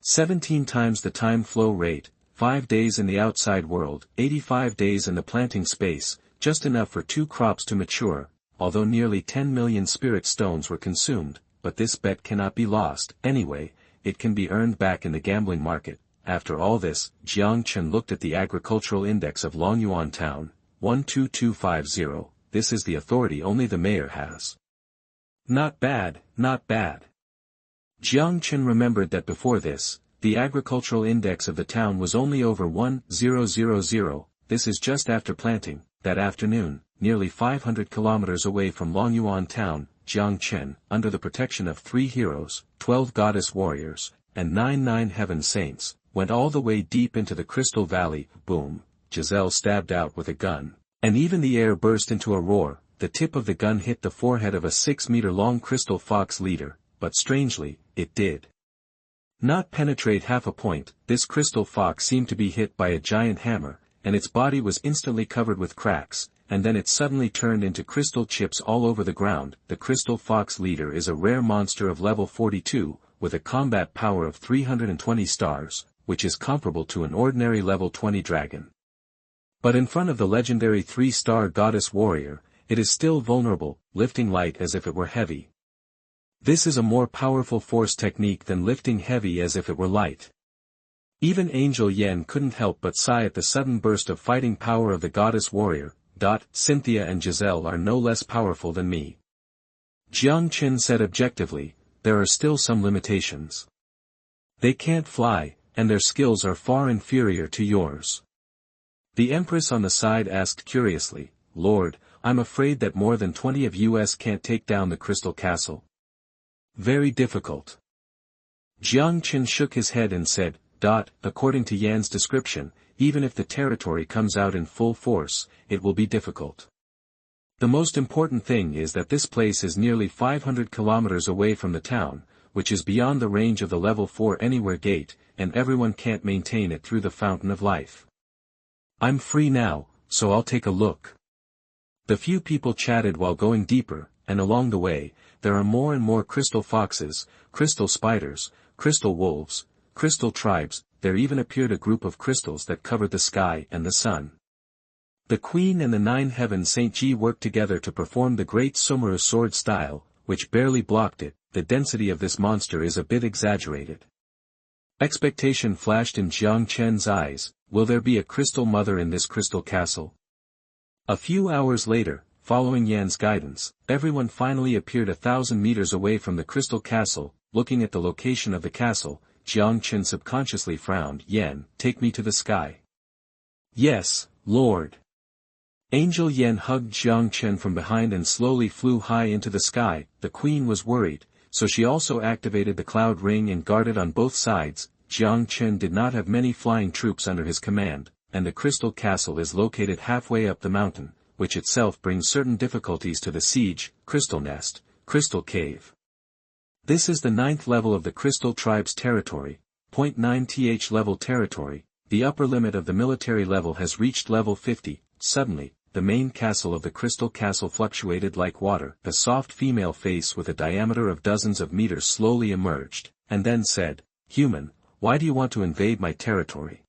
17 times the time flow rate, 5 days in the outside world, 85 days in the planting space, just enough for 2 crops to mature. Although nearly 10 million spirit stones were consumed, but this bet cannot be lost. Anyway, it can be earned back in the gambling market. After all this, Jiang Chen looked at the agricultural index of Longyuan Town, 12250. This is the authority only the mayor has. Not bad, not bad. Jiang Chen remembered that before this, the agricultural index of the town was only over 1000. This is just after planting. That afternoon, nearly 500 kilometers away from Longyuan Town, Jiang Chen, under the protection of 3 heroes, 12 goddess warriors, and 99 heaven saints, went all the way deep into the Crystal Valley. Boom, Giselle stabbed out with a gun, and even the air burst into a roar. The tip of the gun hit the forehead of a 6-meter-long crystal fox leader, but strangely, it did not penetrate half a point. This crystal fox seemed to be hit by a giant hammer, and its body was instantly covered with cracks. and then it suddenly turned into crystal chips all over the ground. The Crystal Fox Leader is a rare monster of level 42, with a combat power of 320 stars, which is comparable to an ordinary level 20 dragon. But in front of the legendary 3-star Goddess Warrior, it is still vulnerable, lifting light as if it were heavy. This is a more powerful force technique than lifting heavy as if it were light. Even Angel Yen couldn't help but sigh at the sudden burst of fighting power of the Goddess Warrior. Cynthia and Giselle are no less powerful than me. Jiang Chen said objectively, there are still some limitations. They can't fly, and their skills are far inferior to yours. The Empress on the side asked curiously, Lord, I'm afraid that more than 20 of us can't take down the Crystal Castle. Very difficult. Jiang Chen shook his head and said, according to Yan's description, even if the territory comes out in full force, it will be difficult. The most important thing is that this place is nearly 500 kilometers away from the town, which is beyond the range of the level 4 Anywhere gate, and everyone can't maintain it through the Fountain of Life. I'm free now, so I'll take a look. The few people chatted while going deeper, and along the way, there are more and more crystal foxes, crystal spiders, crystal wolves, crystal tribes. There even appeared a group of crystals that covered the sky and the sun. The Queen and the 9 Heaven Saint Ji worked together to perform the great Sumeru sword style, which barely blocked it. The density of this monster is a bit exaggerated. Expectation flashed in Jiang Chen's eyes. Will there be a crystal mother in this crystal castle? A few hours later, following Yan's guidance, everyone finally appeared 1,000 meters away from the crystal castle. Looking at the location of the castle, Jiang Chen subconsciously frowned. Yan, take me to the sky. Yes, Lord. Angel Yen hugged Jiang Chen from behind and slowly flew high into the sky. The Queen was worried, so she also activated the cloud ring and guarded on both sides. Jiang Chen did not have many flying troops under his command, and the crystal castle is located halfway up the mountain, which itself brings certain difficulties to the siege. Crystal Nest, Crystal Cave. This is the 9th level of the Crystal Tribe's territory, 0.9th level territory. The upper limit of the military level has reached level 50. Suddenly, the main castle of the Crystal Castle fluctuated like water. A soft female face with a diameter of dozens of meters slowly emerged, and then said, Human, why do you want to invade my territory?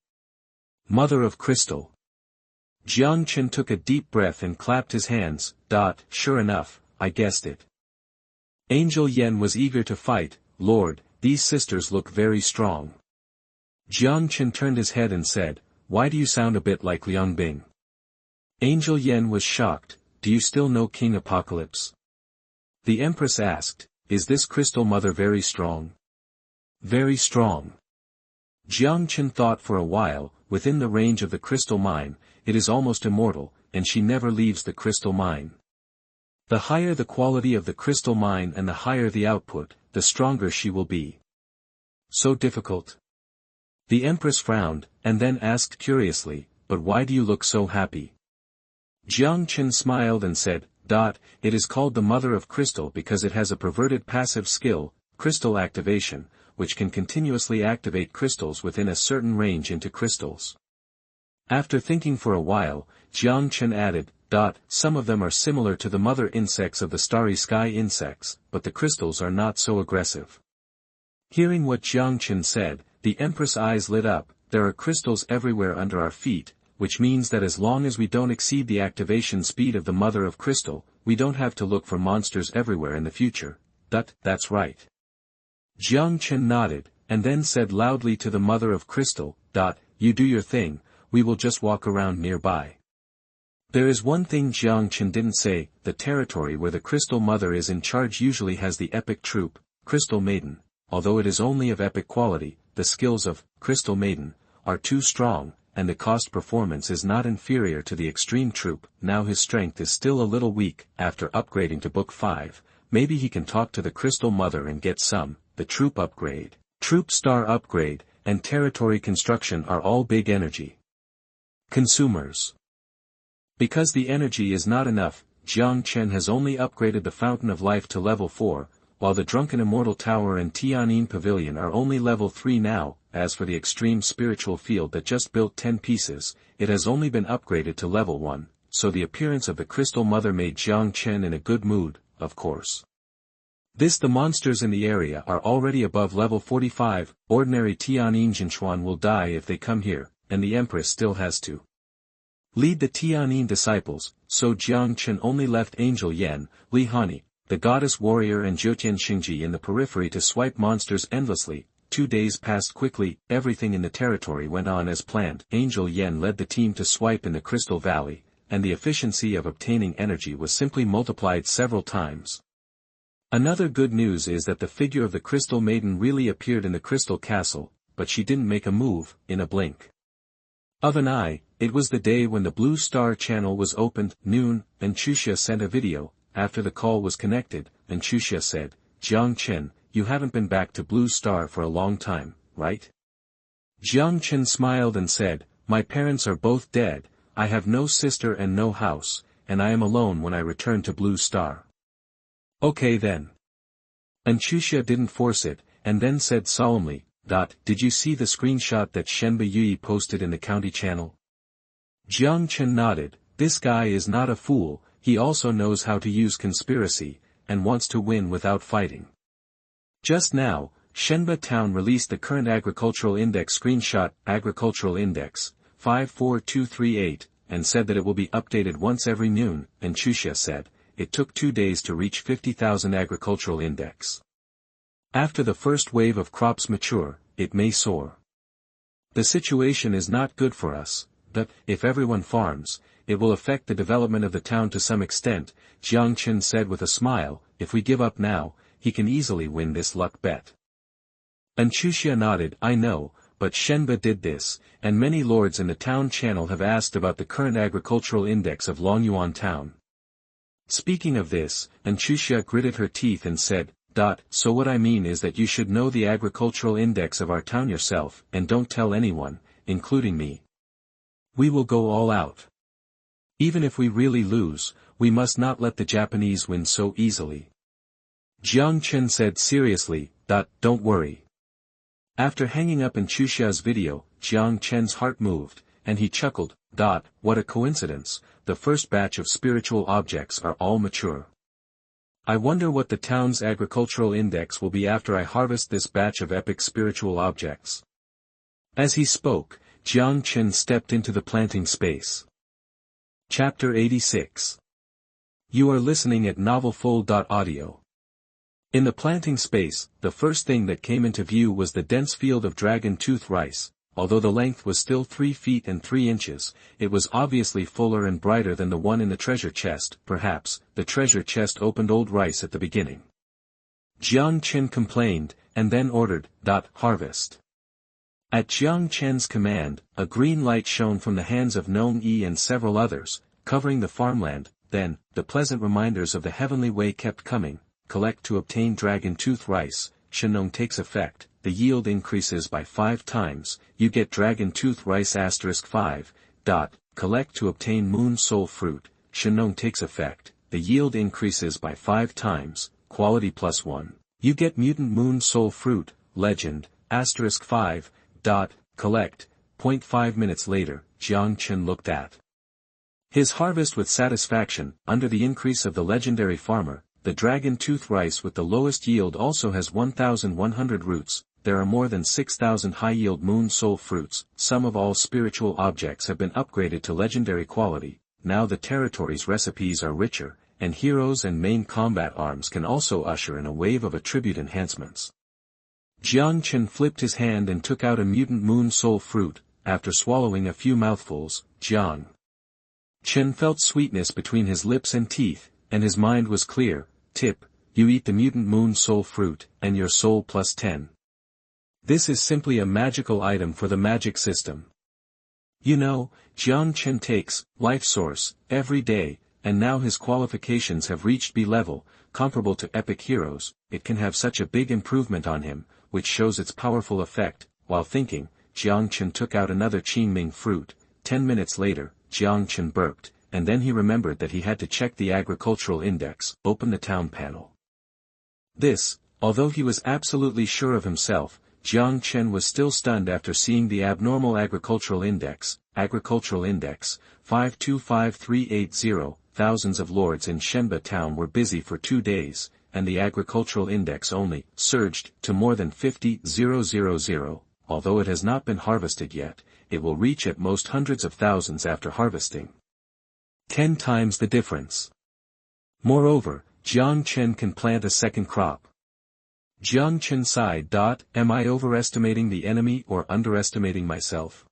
Mother of Crystal. Jiang Chen took a deep breath and clapped his hands. Sure enough, I guessed it. Angel Yen was eager to fight. Lord, these sisters look very strong. Jiang Chen turned his head and said, Why do you sound a bit like Liang Bing? Angel Yen was shocked. Do you still know King Apocalypse? The Empress asked, Is this crystal mother very strong? Very strong. Jiang Chen thought for a while. Within the range of the crystal mine, it is almost immortal, and she never leaves the crystal mine. The higher the quality of the crystal mine and the higher the output, the stronger she will be. So difficult? The Empress frowned, and then asked curiously, But why do you look so happy? Jiang Chen smiled and said, It is called the Mother of Crystal because it has a perverted passive skill, crystal activation, which can continuously activate crystals within a certain range into crystals. After thinking for a while, Jiang Chen added, Some of them are similar to the mother insects of the starry sky insects, but the crystals are not so aggressive. Hearing what Jiang Chen said, the Empress' eyes lit up. There are crystals everywhere under our feet, which means that as long as we don't exceed the activation speed of the Mother of Crystal, we don't have to look for monsters everywhere in the future. That's right. Jiang Chen nodded, and then said loudly to the Mother of Crystal, You do your thing, we will just walk around nearby. There is one thing Jiang Chen didn't say. The territory where the Crystal Mother is in charge usually has the epic troop, Crystal Maiden. Although it is only of epic quality, the skills of Crystal Maiden are too strong, and the cost performance is not inferior to the extreme troop. Now his strength is still a little weak. After upgrading to Book 5, maybe he can talk to the Crystal Mother and get some. The troop upgrade, troop star upgrade, and territory construction are all big energy consumers. Because the energy is not enough, Jiang Chen has only upgraded the Fountain of Life to level 4, while the Drunken Immortal Tower and Tianyin Pavilion are only level 3 now. As for the extreme spiritual field that just built 10 pieces, it has only been upgraded to level 1, so the appearance of the Crystal Mother made Jiang Chen in a good mood, of course. The monsters in the area are already above level 45, ordinary Tianyin Jinshuan will die if they come here, and the Empress still has to lead the Tianyin disciples, so Jiang Chen only left Angel Yan, Li Hanyi, the goddess warrior and Jiutian Xingji in the periphery to swipe monsters endlessly. 2 days passed quickly, everything in the territory went on as planned. Angel Yan led the team to swipe in the Crystal Valley, and the efficiency of obtaining energy was simply multiplied several times. Another good news is that the figure of the Crystal Maiden really appeared in the Crystal Castle, but she didn't make a move, in a blink of an eye. It was the day when the Blue Star channel was opened, noon, and Chuxia sent a video. After the call was connected, and Chuxia said, "Jiang Chen, you haven't been back to Blue Star for a long time, right?" Jiang Chen smiled and said, "My parents are both dead, I have no sister and no house, and I am alone when I return to Blue Star." "Okay then." And Chuxia didn't force it, and then said solemnly, "Did you see the screenshot that Shenba Yui posted in the county channel?" Jiang Chen nodded. This guy is not a fool, he also knows how to use conspiracy, and wants to win without fighting. Just now, Shenba Town released the current agricultural index screenshot, agricultural index, 54238, and said that it will be updated once every noon, and Chuxia said, it took 2 days to reach 50,000 agricultural index. After the first wave of crops mature, it may soar. The situation is not good for us, but, if everyone farms, it will affect the development of the town to some extent, Jiang Chen said with a smile. If we give up now, he can easily win this luck bet. And Chuxia nodded, I know, but Shenba did this, and many lords in the town channel have asked about the current agricultural index of Longyuan town. Speaking of this, and Chuxia gritted her teeth and said, So what I mean is that you should know the agricultural index of our town yourself, and don't tell anyone, including me. We will go all out. Even if we really lose, we must not let the Japanese win so easily. Jiang Chen said seriously, Don't worry. After hanging up in Chuxia's video, Jiang Chen's heart moved, and he chuckled, What a coincidence, the first batch of spiritual objects are all mature. I wonder what the town's agricultural index will be after I harvest this batch of epic spiritual objects. As he spoke, Jiang Chen stepped into the planting space. Chapter 86. You are listening at novelfull.audio. In the planting space, the first thing that came into view was the dense field of dragon tooth rice. Although the length was still 3 feet and 3 inches, it was obviously fuller and brighter than the one in the treasure chest. Perhaps, the treasure chest opened old rice at the beginning. Jiang Chen complained, and then ordered, Harvest. At Jiang Chen's command, a green light shone from the hands of Gnome Yi and several others, covering the farmland. Then, the pleasant reminders of the heavenly way kept coming. Collect to obtain dragon tooth rice, Shenong takes effect, the yield increases by 5 times, you get dragon tooth rice *5. Collect to obtain moon soul fruit, Shenong takes effect, the yield increases by 5 times, quality +1. You get mutant moon soul fruit, legend, *5. Collect. 0.5 minutes later, Jiang Chen looked at his harvest with satisfaction. Under the increase of the legendary farmer, the dragon tooth rice with the lowest yield also has 1,100 roots. There are more than 6,000 high-yield moon soul fruits. Some of all spiritual objects have been upgraded to legendary quality. Now the territory's recipes are richer, and heroes and main combat arms can also usher in a wave of attribute enhancements. Jiang Chen flipped his hand and took out a mutant moon soul fruit. After swallowing a few mouthfuls, Jiang Chen felt sweetness between his lips and teeth, and his mind was clear. Tip, you eat the mutant moon soul fruit, and your soul +10. This is simply a magical item for the magic system. You know, Jiang Chen takes Life Source every day, and now his qualifications have reached B level, comparable to epic heroes. It can have such a big improvement on him, which shows its powerful effect. While thinking, Jiang Chen took out another Qingming fruit. 10 minutes later, Jiang Chen burped, and then he remembered that he had to check the agricultural index. Open the town panel. Although he was absolutely sure of himself, Jiang Chen was still stunned after seeing the abnormal agricultural index, 525380. Thousands of lords in Shenba town were busy for 2 days, and the agricultural index only surged to more than 50,000. Although it has not been harvested yet, it will reach at most hundreds of thousands after harvesting. 10 times the difference. Moreover, Jiang Chen can plant a second crop. Jiang Chen sighed. Am I overestimating the enemy or underestimating myself?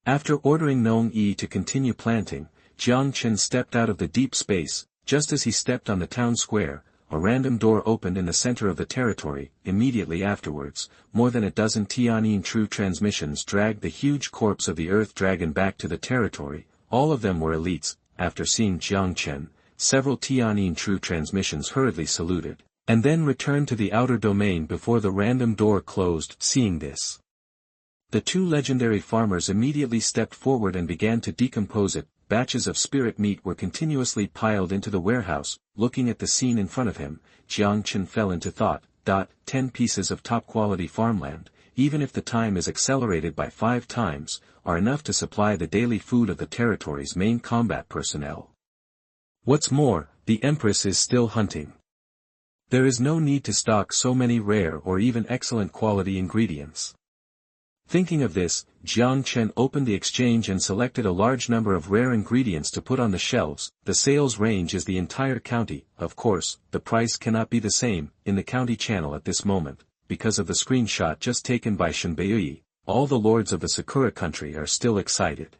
After ordering Nong Yi to continue planting, Jiang Chen stepped out of the deep space. Just as he stepped on the town square, a random door opened in the center of the territory. Immediately afterwards, more than a dozen Tianyin true transmissions dragged the huge corpse of the earth dragon back to the territory. All of them were elites. After seeing Jiang Chen, several Tianyin true transmissions hurriedly saluted, and then returned to the outer domain before the random door closed. Seeing this, the 2 legendary farmers immediately stepped forward and began to decompose it. Batches of spirit meat were continuously piled into the warehouse. Looking at the scene in front of him, Jiang Chen fell into thought. 10 pieces of top-quality farmland, even if the time is accelerated by 5 times, are enough to supply the daily food of the territory's main combat personnel. What's more, the Empress is still hunting. There is no need to stock so many rare or even excellent quality ingredients. Thinking of this, Jiang Chen opened the exchange and selected a large number of rare ingredients to put on the shelves. The sales range is the entire county. Of course, the price cannot be the same in the county channel at this moment, because of the screenshot just taken by Shenbei. All the lords of the Sakura country are still excited.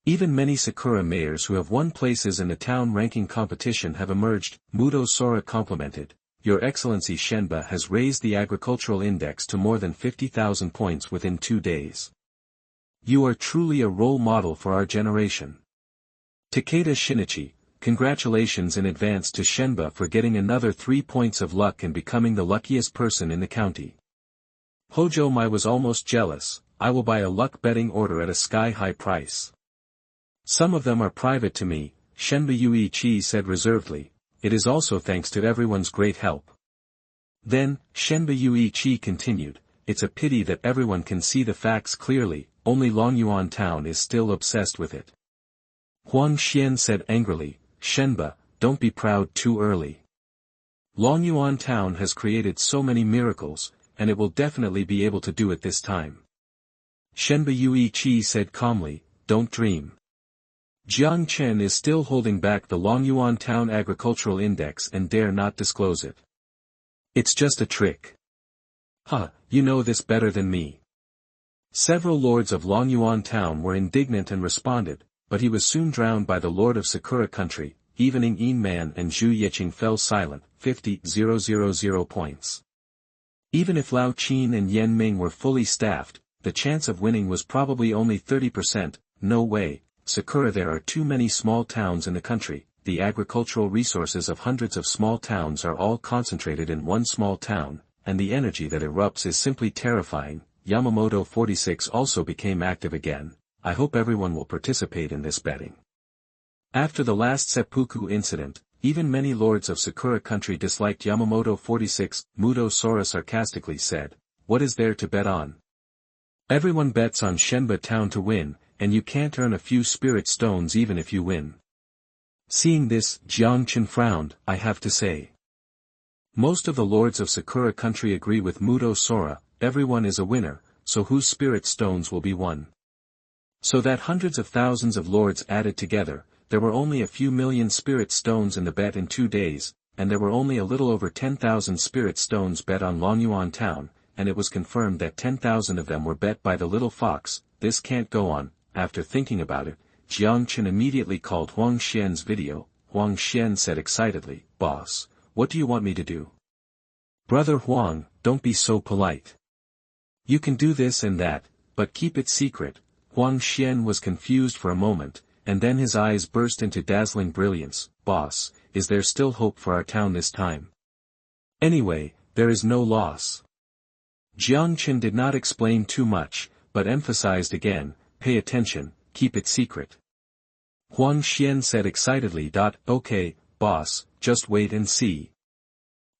Even many Sakura mayors who have won places in the town ranking competition have emerged. Mudo Sora complimented, Your Excellency Shenba has raised the agricultural index to more than 50,000 points within 2 days. You are truly a role model for our generation. Takeda Shinichi, congratulations in advance to Shenba for getting another 3 points of luck and becoming the luckiest person in the county. Hojo Mai was almost jealous. I will buy a luck betting order at a sky-high price. Some of them are private to me, Shenba Yui Chi said reservedly. It is also thanks to everyone's great help. Then, Shenba Yui Chi continued, it's a pity that everyone can see the facts clearly, only Longyuan town is still obsessed with it. Huang Xian said angrily, Shenba, don't be proud too early. Longyuan town has created so many miracles, and it will definitely be able to do it this time. Shenba Yui Chi said calmly, don't dream. Jiang Chen is still holding back the Longyuan town agricultural index and dare not disclose it. It's just a trick. You know this better than me. Several lords of Longyuan town were indignant and responded, but he was soon drowned by the lord of Sakura country. Evening Yin Man and Zhu Yeqing fell silent. 50,000 points. Even if Lao Qin and Yan Ming were fully staffed, the chance of winning was probably only 30%. No way. Sakura, there are too many small towns in the country. The agricultural resources of hundreds of small towns are all concentrated in one small town, and the energy that erupts is simply terrifying. Yamamoto 46 also became active again. I hope everyone will participate in this betting. After the last seppuku incident, even many lords of Sakura country disliked Yamamoto 46. Mudo Sora sarcastically said, what is there to bet on? Everyone bets on Shenba town to win, and you can't earn a few spirit stones even if you win. Seeing this, Jiang Chen frowned. I have to say, most of the lords of Sakura country agree with Mudo Sora. Everyone is a winner, so whose spirit stones will be won? So that hundreds of thousands of lords added together, there were only a few million spirit stones in the bet in 2 days, and there were only a little over 10,000 spirit stones bet on Longyuan town, and it was confirmed that 10,000 of them were bet by the little fox. This can't go on. After thinking about it, Jiang Chen immediately called Huang Xian's video. Huang Xian said excitedly, Boss, what do you want me to do? Brother Huang, don't be so polite. You can do this and that, but keep it secret. Huang Xian was confused for a moment, and then his eyes burst into dazzling brilliance. Boss, is there still hope for our town this time? Anyway, there is no loss. Jiang Chen did not explain too much, but emphasized again, pay attention, keep it secret. Huang Xian said excitedly. Okay, boss, just wait and see.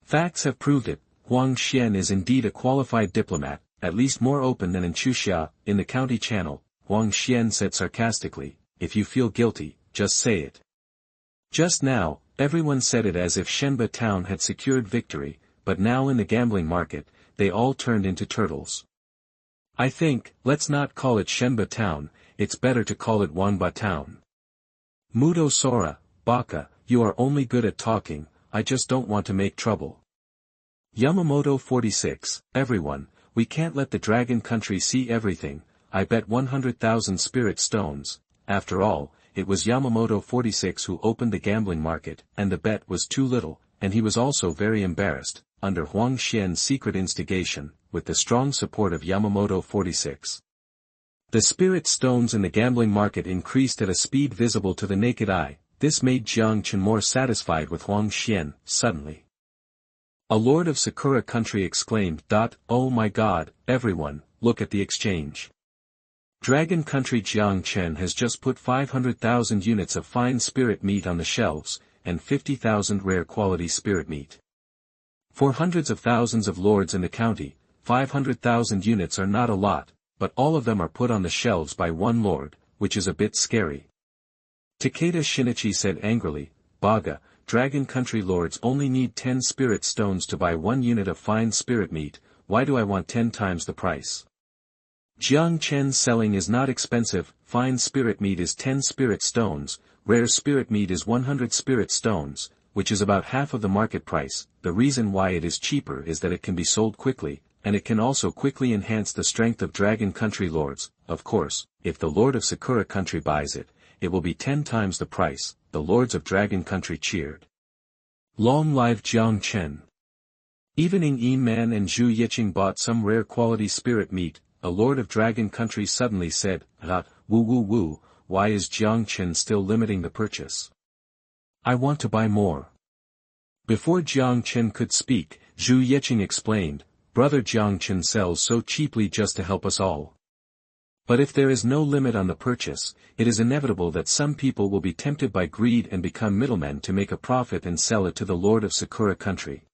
Facts have proved it. Huang Xian is indeed a qualified diplomat, at least more open than in Chuxia, in the county channel, Huang Xian said sarcastically, if you feel guilty, just say it. Just now, everyone said it as if Shenba town had secured victory, but now in the gambling market, they all turned into turtles. I think, let's not call it Shenba town, it's better to call it Wanba town. Mudo Sora, Baka, you are only good at talking, I just don't want to make trouble. Yamamoto 46, everyone, we can't let the dragon country see everything, I bet 100,000 spirit stones, after all, it was Yamamoto 46 who opened the gambling market, and the bet was too little, and he was also very embarrassed, under Huang Xian's secret instigation, with the strong support of Yamamoto 46. The spirit stones in the gambling market increased at a speed visible to the naked eye, this made Jiang Chen more satisfied with Huang Xian, suddenly. A lord of Sakura country exclaimed, "Oh my god, everyone, look at the exchange. Dragon country Jiang Chen has just put 500,000 units of fine spirit meat on the shelves, and 50,000 rare quality spirit meat. For hundreds of thousands of lords in the county, 500,000 units are not a lot, but all of them are put on the shelves by one lord, which is a bit scary." Takeda Shinichi said angrily, "Baga, dragon country lords only need 10 spirit stones to buy 1 unit of fine spirit meat, why do I want 10 times the price? Jiang Chen's selling is not expensive, fine spirit meat is 10 spirit stones, rare spirit meat is 100 spirit stones, which is about half of the market price. The reason why it is cheaper is that it can be sold quickly, and it can also quickly enhance the strength of dragon country lords. Of course, if the lord of Sakura country buys it, it will be 10 times the price." The lords of dragon country cheered. Long live Jiang Chen. Even Yin Man and Zhu Yiqing bought some rare quality spirit meat. A lord of dragon country suddenly said, woo woo woo, why is Jiang Chen still limiting the purchase? I want to buy more. Before Jiang Chen could speak, Zhu Yiqing explained, brother Jiang Chen sells so cheaply just to help us all. But if there is no limit on the purchase, it is inevitable that some people will be tempted by greed and become middlemen to make a profit and sell it to the lord of Sakura country.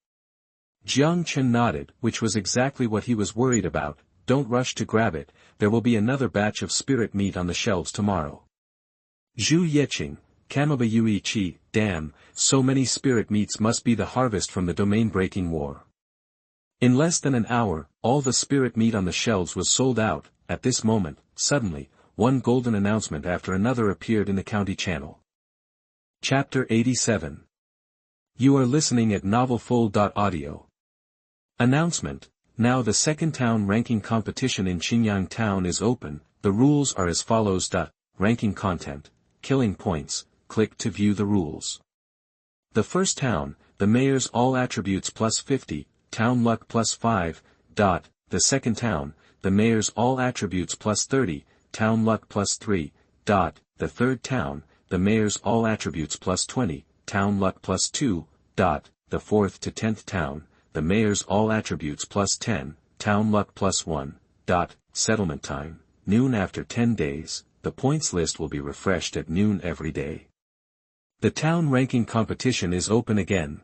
Jiang Chen nodded, which was exactly what he was worried about. Don't rush to grab it, there will be another batch of spirit meat on the shelves tomorrow. Zhu Yiqing, Kamaba Yuichi, damn, so many spirit meats must be the harvest from the domain-breaking war. In less than an hour, all the spirit meat on the shelves was sold out. At this moment, suddenly, one golden announcement after another appeared in the county channel. Chapter 87. You are listening at novelfull.audio. Announcement. Now the second town ranking competition in Qinyang town is open, the rules are as follows. Ranking content, killing points, click to view the rules. The first town, the mayor's all attributes plus 50, town luck plus 5. The second town, the mayor's all attributes plus 30, town luck plus 3. The third town, the mayor's all attributes plus 20, town luck plus 2. The 4th to 10th town, the mayor's all attributes plus 10, town luck plus 1. Settlement time, noon after 10 days, the points list will be refreshed at noon every day. The town ranking competition is open again.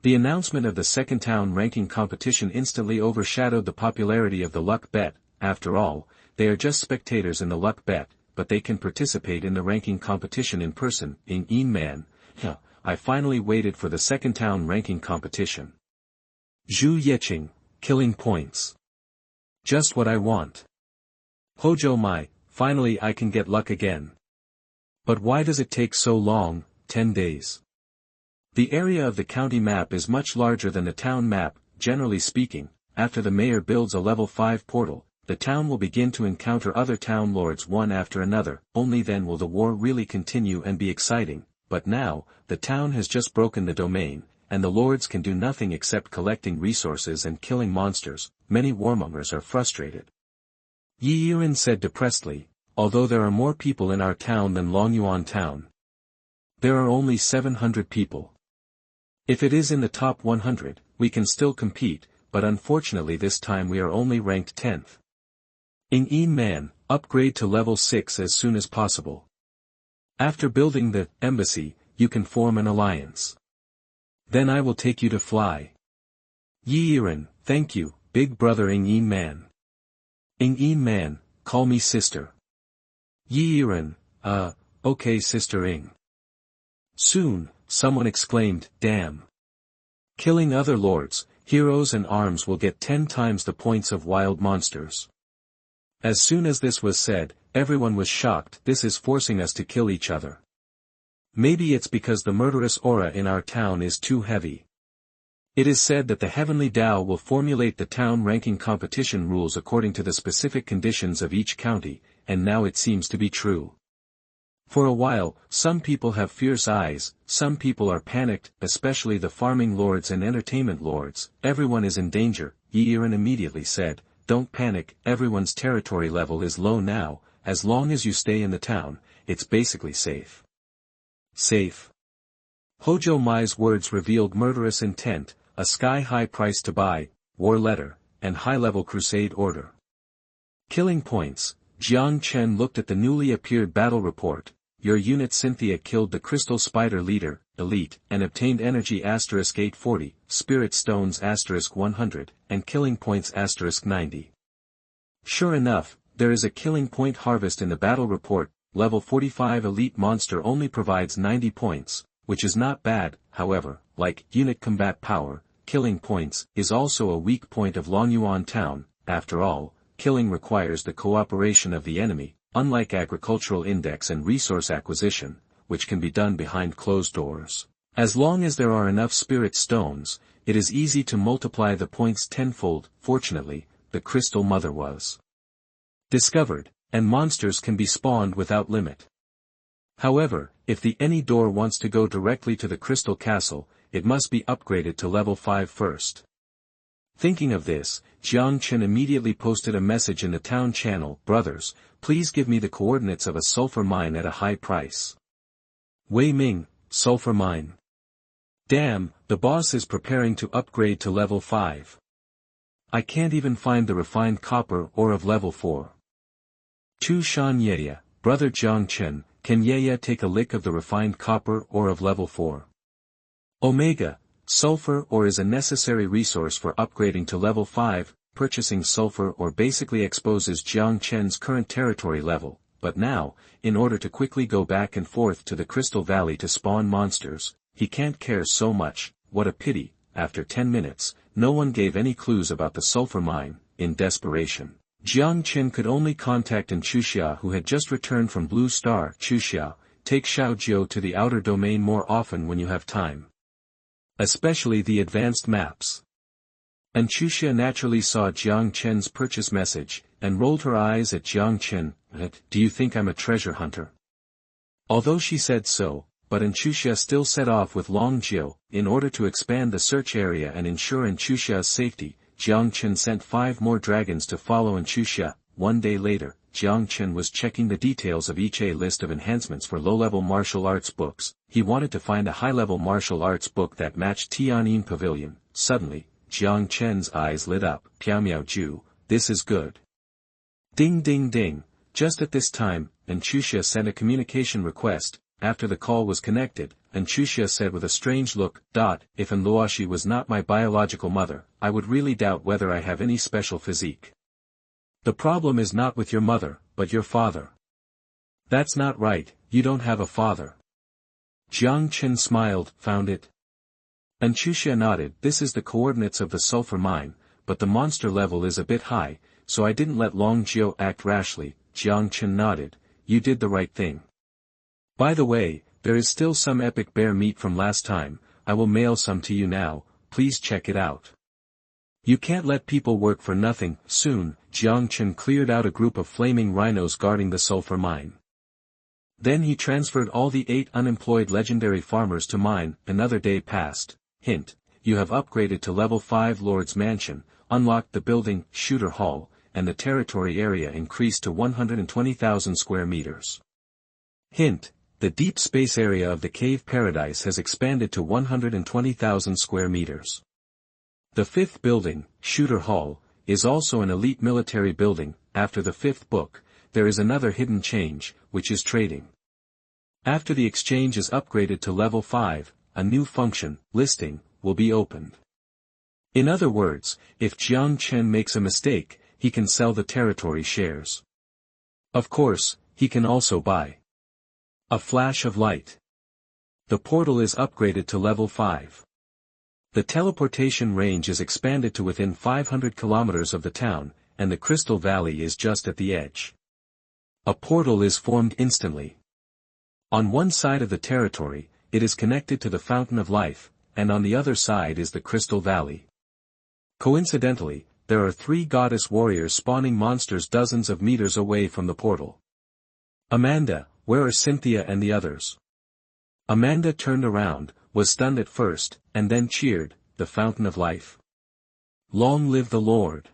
The announcement of the second town ranking competition instantly overshadowed the popularity of the luck bet. After all, they are just spectators in the luck bet, but they can participate in the ranking competition in person. Yin Man, I finally waited for the second town ranking competition. Zhu Yiqing, killing points. Just what I want. Hojo Mai, finally I can get luck again. But why does it take so long, 10 days? The area of the county map is much larger than the town map. Generally speaking, after the mayor builds a level 5 portal, the town will begin to encounter other town lords one after another, only then will the war really continue and be exciting. But now, the town has just broken the domain, and the lords can do nothing except collecting resources and killing monsters. Many warmongers are frustrated. Yi Yiren said depressedly, although there are more people in our town than Longyuan town. There are only 700 people. If it is in the top 100, we can still compete, but unfortunately this time we are only ranked 10th. Yin Man, upgrade to level 6 as soon as possible. After building the embassy, you can form an alliance. Then I will take you to fly. Yiren, thank you, big brother Ing man. Ing man, call me sister. Yiren, okay sister Ing. Soon, someone exclaimed, damn. Killing other lords, heroes and arms will get 10 times the points of wild monsters. As soon as this was said, everyone was shocked. This is forcing us to kill each other. Maybe it's because the murderous aura in our town is too heavy. It is said that the Heavenly Tao will formulate the town ranking competition rules according to the specific conditions of each county, and now it seems to be true. For a while, some people have fierce eyes, some people are panicked, especially the farming lords and entertainment lords. Everyone is in danger. Yiren immediately said, don't panic, everyone's territory level is low now, as long as you stay in the town, it's basically safe. Safe. Hojo Mai's words revealed murderous intent, a sky-high price to buy, war letter, and high-level crusade order. Killing points. Jiang Chen looked at the newly appeared battle report. Your unit Cynthia killed the Crystal Spider leader, elite, and obtained energy *840, spirit stones *100, and killing points *90. Sure enough, there is a killing point harvest in the battle report. Level 45 elite monster only provides 90 points, which is not bad. However, like unit combat power, killing points is also a weak point of Longyuan town. After all, killing requires the cooperation of the enemy, unlike agricultural index and resource acquisition, which can be done behind closed doors. As long as there are enough spirit stones, it is easy to multiply the points tenfold. Fortunately, the Crystal Mother was discovered, and monsters can be spawned without limit. However, if the any door wants to go directly to the Crystal Castle, it must be upgraded to level 5 first. Thinking of this, Jiang Chen immediately posted a message in the town channel, brothers, please give me the coordinates of a sulfur mine at a high price. Wei Ming, sulfur mine. Damn, the boss is preparing to upgrade to level 5. I can't even find the refined copper ore of level 4. Tu Shan Yeye, brother Jiang Chen, can Yeye take a lick of the refined copper ore of level 4? Omega, sulfur ore is a necessary resource for upgrading to level 5, purchasing sulfur ore basically exposes Jiang Chen's current territory level, but now, in order to quickly go back and forth to the Crystal Valley to spawn monsters, he can't care so much. What a pity. After 10 minutes, no one gave any clues about the sulfur mine. In desperation, Jiang Chen could only contact Chuxia, who had just returned from Blue Star. Chuxia, take Xiaojiu to the outer domain more often when you have time. Especially the advanced maps. And Chuxia naturally saw Jiang Chen's purchase message, and rolled her eyes at Jiang Chen. Do you think I'm a treasure hunter? Although she said so, but Chuxia still set off with Long Jiu. In order to expand the search area and ensure Chuxia's safety, Jiang Chen sent 5 more dragons to follow Chuxia. One day later, Jiang Chen was checking the details of each A list of enhancements for low-level martial arts books. He wanted to find a high-level martial arts book that matched Tianyin Pavilion. Suddenly, Jiang Chen's eyes lit up. Piao Ju, this is good. Ding ding ding. Just at this time, Chuxia sent a communication request. After the call was connected, Chuxia said with a strange look, If Luoshi was not my biological mother, I would really doubt whether I have any special physique. The problem is not with your mother, but your father. That's not right, you don't have a father. Jiang Chen smiled, found it? Chuxia nodded. This is the coordinates of the sulfur mine, but the monster level is a bit high, so I didn't let Long Jiu act rashly. Jiang Chen nodded. You did the right thing. By the way, there is still some epic bear meat from last time. I will mail some to you now, please check it out. You can't let people work for nothing. Soon, Jiang Chen cleared out a group of flaming rhinos guarding the sulfur mine. Then he transferred all the 8 unemployed legendary farmers to mine. Another day passed. Hint, you have upgraded to level 5 Lord's Mansion, unlocked the building, Shooter Hall, and the territory area increased to 120,000 square meters. Hint, the deep space area of the Cave Paradise has expanded to 120,000 square meters. The 5th building, Shooter Hall, is also an elite military building. After the 5th book, there is another hidden change, which is trading. After the exchange is upgraded to level 5, a new function, listing, will be opened. In other words, if Jiang Chen makes a mistake, he can sell the territory shares. Of course, he can also buy. A flash of light. The portal is upgraded to level 5. The teleportation range is expanded to within 500 kilometers of the town, and the Crystal Valley is just at the edge. A portal is formed instantly. On one side of the territory, it is connected to the Fountain of Life, and on the other side is the Crystal Valley. Coincidentally, there are 3 goddess warriors spawning monsters dozens of meters away from the portal. Amanda, where are Cynthia and the others? Amanda turned around, was stunned at first, and then cheered, the Fountain of Life. Long live the Lord!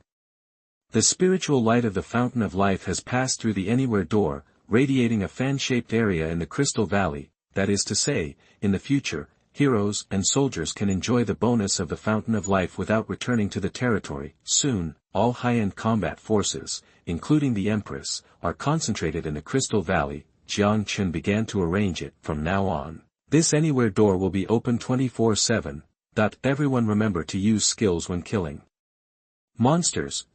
The spiritual light of the Fountain of Life has passed through the Anywhere door, radiating a fan-shaped area in the Crystal Valley, that is to say, in the future, heroes and soldiers can enjoy the bonus of the Fountain of Life without returning to the territory. Soon, all high-end combat forces, including the Empress, are concentrated in the Crystal Valley. Jiang Chen began to arrange it. From now on, this Anywhere door will be open 24/7. Everyone remember to use skills when killing monsters.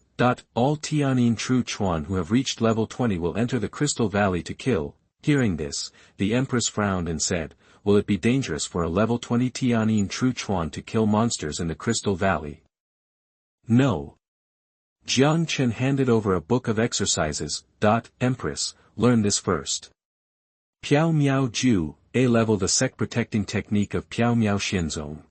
All Tianyin True Chuan who have reached level 20 will enter the Crystal Valley to kill. Hearing this, the Empress frowned and said, will it be dangerous for a level 20 Tianyin True Chuan to kill monsters in the Crystal Valley? No. Jiang Chen handed over a book of exercises. Empress, learn this first. Piao Miao Ju, A level, the sect-protecting technique of Piao Miao Xianzong.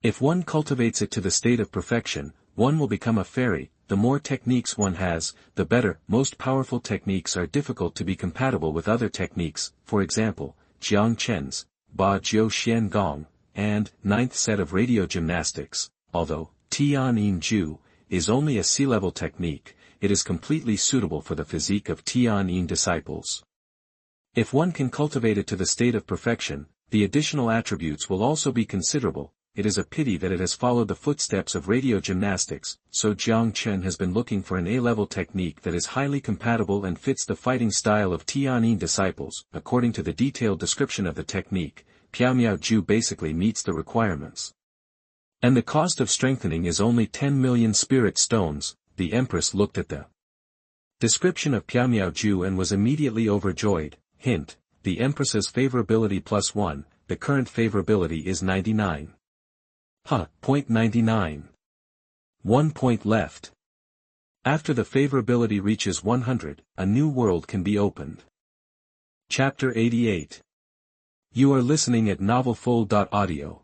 If one cultivates it to the state of perfection, one will become a fairy. The more techniques one has, the better. Most powerful techniques are difficult to be compatible with other techniques, for example, Jiang Chen's, Ba Jiu Xian Gong, and 9th set of radio gymnastics. Although Tianyin Ju is only a C-level technique, it is completely suitable for the physique of Tianyin disciples. If one can cultivate it to the state of perfection, the additional attributes will also be considerable. It is a pity that it has followed the footsteps of radio gymnastics, so Jiang Chen has been looking for an A-level technique that is highly compatible and fits the fighting style of Tianyin disciples. According to the detailed description of the technique, Piao Miao Ju basically meets the requirements. And the cost of strengthening is only 10 million spirit stones. The Empress looked at the description of Piao Miao Ju and was immediately overjoyed. Hint, the Empress's favorability +1, the current favorability is 99. 99. 1 point left. After the favorability reaches 100, a new world can be opened. Chapter 88. You are listening at novelfull.audio.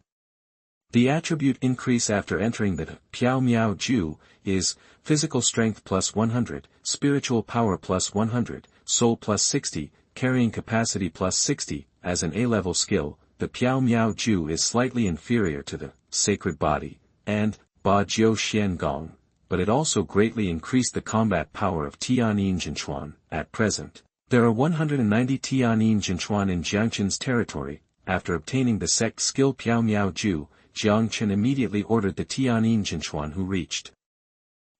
The attribute increase after entering the Piao Miao Ju is physical strength +100, spiritual power +100, soul +60, carrying capacity +60. As an A-level skill, the Piao Miao Ju is slightly inferior to the Sacred Body and Ba Jiu Xian Gong, but it also greatly increased the combat power of Tianyin Jinchuan. At present, there are 190 Tianyin Jinchuan in Jiang Chen's territory. After obtaining the sect skill Piao Miao Ju, Jiang Chen immediately ordered the Tianyin Jinchuan who reached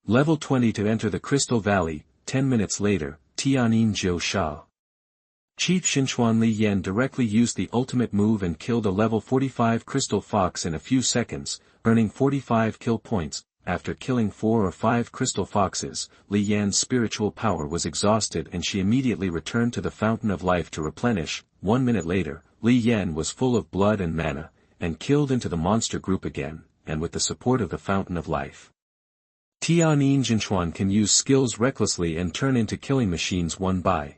level 20 to enter the Crystal Valley. 10 minutes later, Tianyin Zhou Sha. Chief Xuanyuan Li Yan directly used the ultimate move and killed a level 45 crystal fox in a few seconds, earning 45 kill points. After killing 4 or 5 crystal foxes, Li Yan's spiritual power was exhausted and she immediately returned to the Fountain of Life to replenish. 1 minute later, Li Yan was full of blood and mana, and killed into the monster group again, and with the support of the Fountain of Life. Tianyin Jinchuan can use skills recklessly and turn into killing machines one by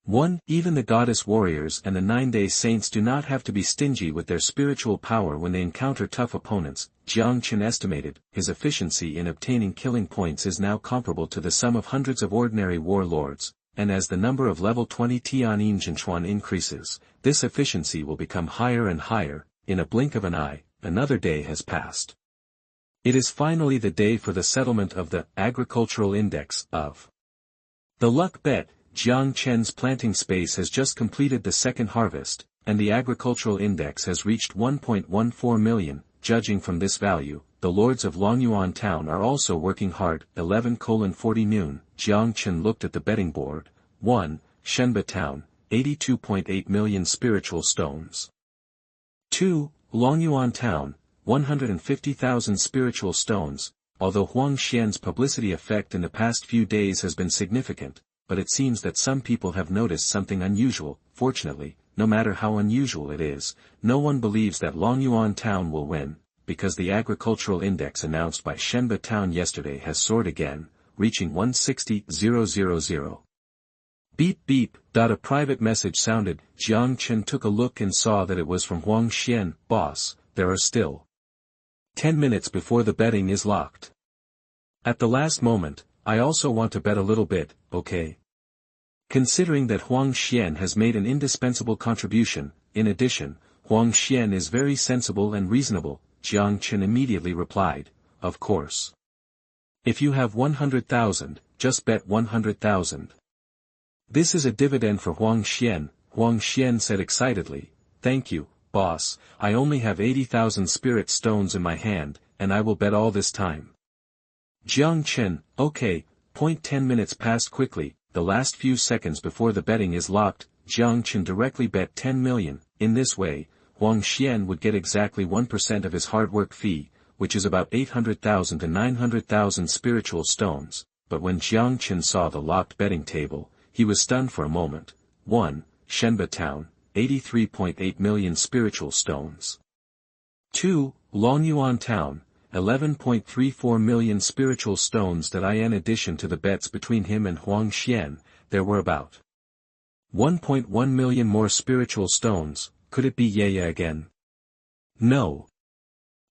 one. Even the goddess warriors and the 9-day saints do not have to be stingy with their spiritual power when they encounter tough opponents. Jiang Chen estimated, his efficiency in obtaining killing points is now comparable to the sum of hundreds of ordinary warlords, and as the number of level 20 Tianyin Jinchuan increases, this efficiency will become higher and higher. In a blink of an eye, another day has passed. It is finally the day for the settlement of the agricultural index of the luck bet. Jiang Chen's planting space has just completed the second harvest, and the agricultural index has reached 1.14 million. Judging from this value, the lords of Longyuan town are also working hard. 11:40 noon, Jiang Chen looked at the betting board. 1. Shenba town, 82.8 million spiritual stones. 2. Longyuan town, 150,000 spiritual stones. Although Huang Xian's publicity effect in the past few days has been significant, but it seems that some people have noticed something unusual. Fortunately, no matter how unusual it is, no one believes that Longyuan Town will win, because the agricultural index announced by Shenba Town yesterday has soared again, reaching 160,000. Beep beep. A private message sounded. Jiang Chen took a look and saw that it was from Huang Xian. Boss, there are still 10 minutes before the betting is locked. At the last moment, I also want to bet a little bit, okay? Considering that Huang Xian has made an indispensable contribution, in addition, Huang Xian is very sensible and reasonable, Jiang Chen immediately replied, of course. If you have 100,000, just bet 100,000. This is a dividend for Huang Xian, Huang Xian said excitedly. Thank you, boss, I only have 80,000 spirit stones in my hand, and I will bet all this time. Jiang Chen, okay. 10 minutes passed quickly, the last few seconds before the betting is locked. Jiang Chen directly bet 10 million, in this way, Huang Xian would get exactly 1% of his hard work fee, which is about 800,000 to 900,000 spiritual stones, but when Jiang Chen saw the locked betting table, he was stunned for a moment. 1. Shenba Town, 83.8 million spiritual stones. 2. Longyuan Town, 11.34 million spiritual stones. In addition to the bets between him and Huang Xian, there were about 1.1 million more spiritual stones. Could it be Yaya again? No.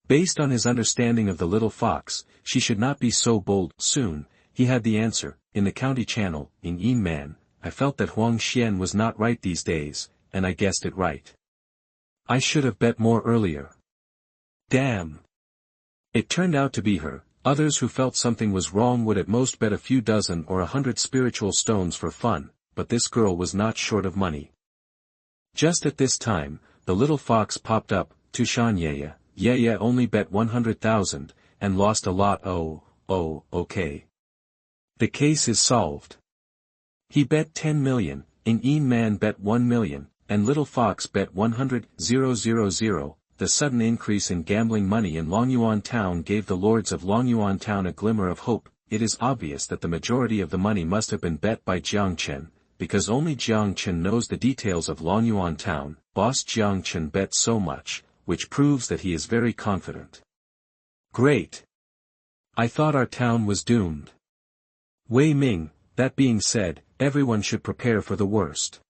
Based on his understanding of the little fox, she should not be so bold. Soon, he had the answer. In the county channel, in Yin Man, I felt that Huang Xian was not right these days, and I guessed it right. I should have bet more earlier. Damn. It turned out to be her. Others who felt something was wrong would at most bet a few dozen or 100 spiritual stones for fun, but this girl was not short of money. Just at this time, the little fox popped up. Tushan Yaya. Yaya only bet 100,000, and lost a lot. Oh, okay. The case is solved. He bet 10 million, Yin Man bet 1 million, and Little Fox bet 100,000. The sudden increase in gambling money in Longyuan Town gave the lords of Longyuan Town a glimmer of hope. It is obvious that the majority of the money must have been bet by Jiang Chen, because only Jiang Chen knows the details of Longyuan Town. Boss Jiang Chen bet so much, which proves that he is very confident. Great. I thought our town was doomed. Wei Ming. That being said, everyone should prepare for the worst.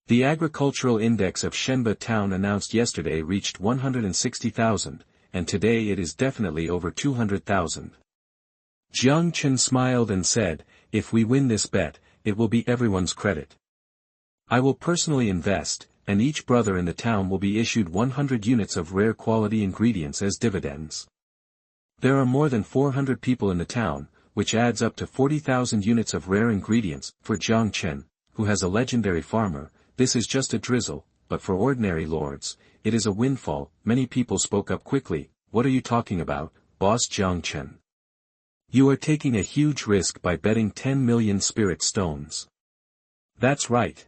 The agricultural index of Shenba Town announced yesterday reached 160,000, and today it is definitely over 200,000. Jiang Chen smiled and said, if we win this bet, it will be everyone's credit. I will personally invest, and each brother in the town will be issued 100 units of rare quality ingredients as dividends. There are more than 400 people in the town, which adds up to 40,000 units of rare ingredients. For Jiang Chen, who has a legendary farmer, this is just a drizzle, but for ordinary lords, it is a windfall. Many people spoke up quickly. What are you talking about, boss Jiang Chen? You are taking a huge risk by betting 10 million spirit stones. That's right.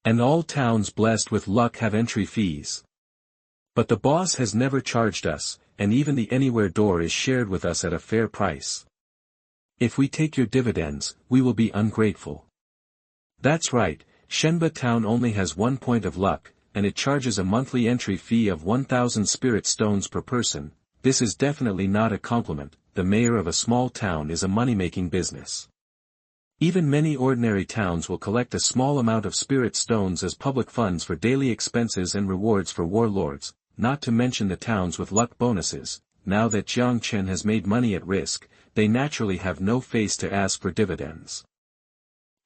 And all towns blessed with luck have entry fees. But the boss has never charged us, and even the anywhere door is shared with us at a fair price. If we take your dividends, we will be ungrateful. That's right, Shenba Town only has 1 point of luck, and it charges a monthly entry fee of 1,000 spirit stones per person. This is definitely not a compliment. The mayor of a small town is a money-making business. Even many ordinary towns will collect a small amount of spirit stones as public funds for daily expenses and rewards for warlords, not to mention the towns with luck bonuses. Now that Jiang Chen has made money at risk, they naturally have no face to ask for dividends.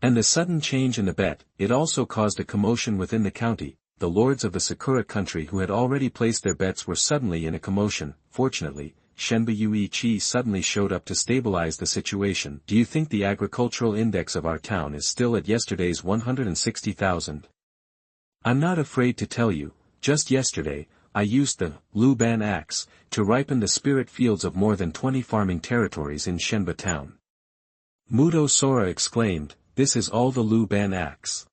And the sudden change in the bet, it also caused a commotion within the county. The lords of the Sakura country who had already placed their bets were suddenly in a commotion. Fortunately, Shenba Yui Qi suddenly showed up to stabilize the situation. Do you think the agricultural index of our town is still at yesterday's 160,000? I'm not afraid to tell you, just yesterday, I used the Lu Ban axe to ripen the spirit fields of more than 20 farming territories in Shenba Town. Muto Sora exclaimed, this is all the Lu Ban axe.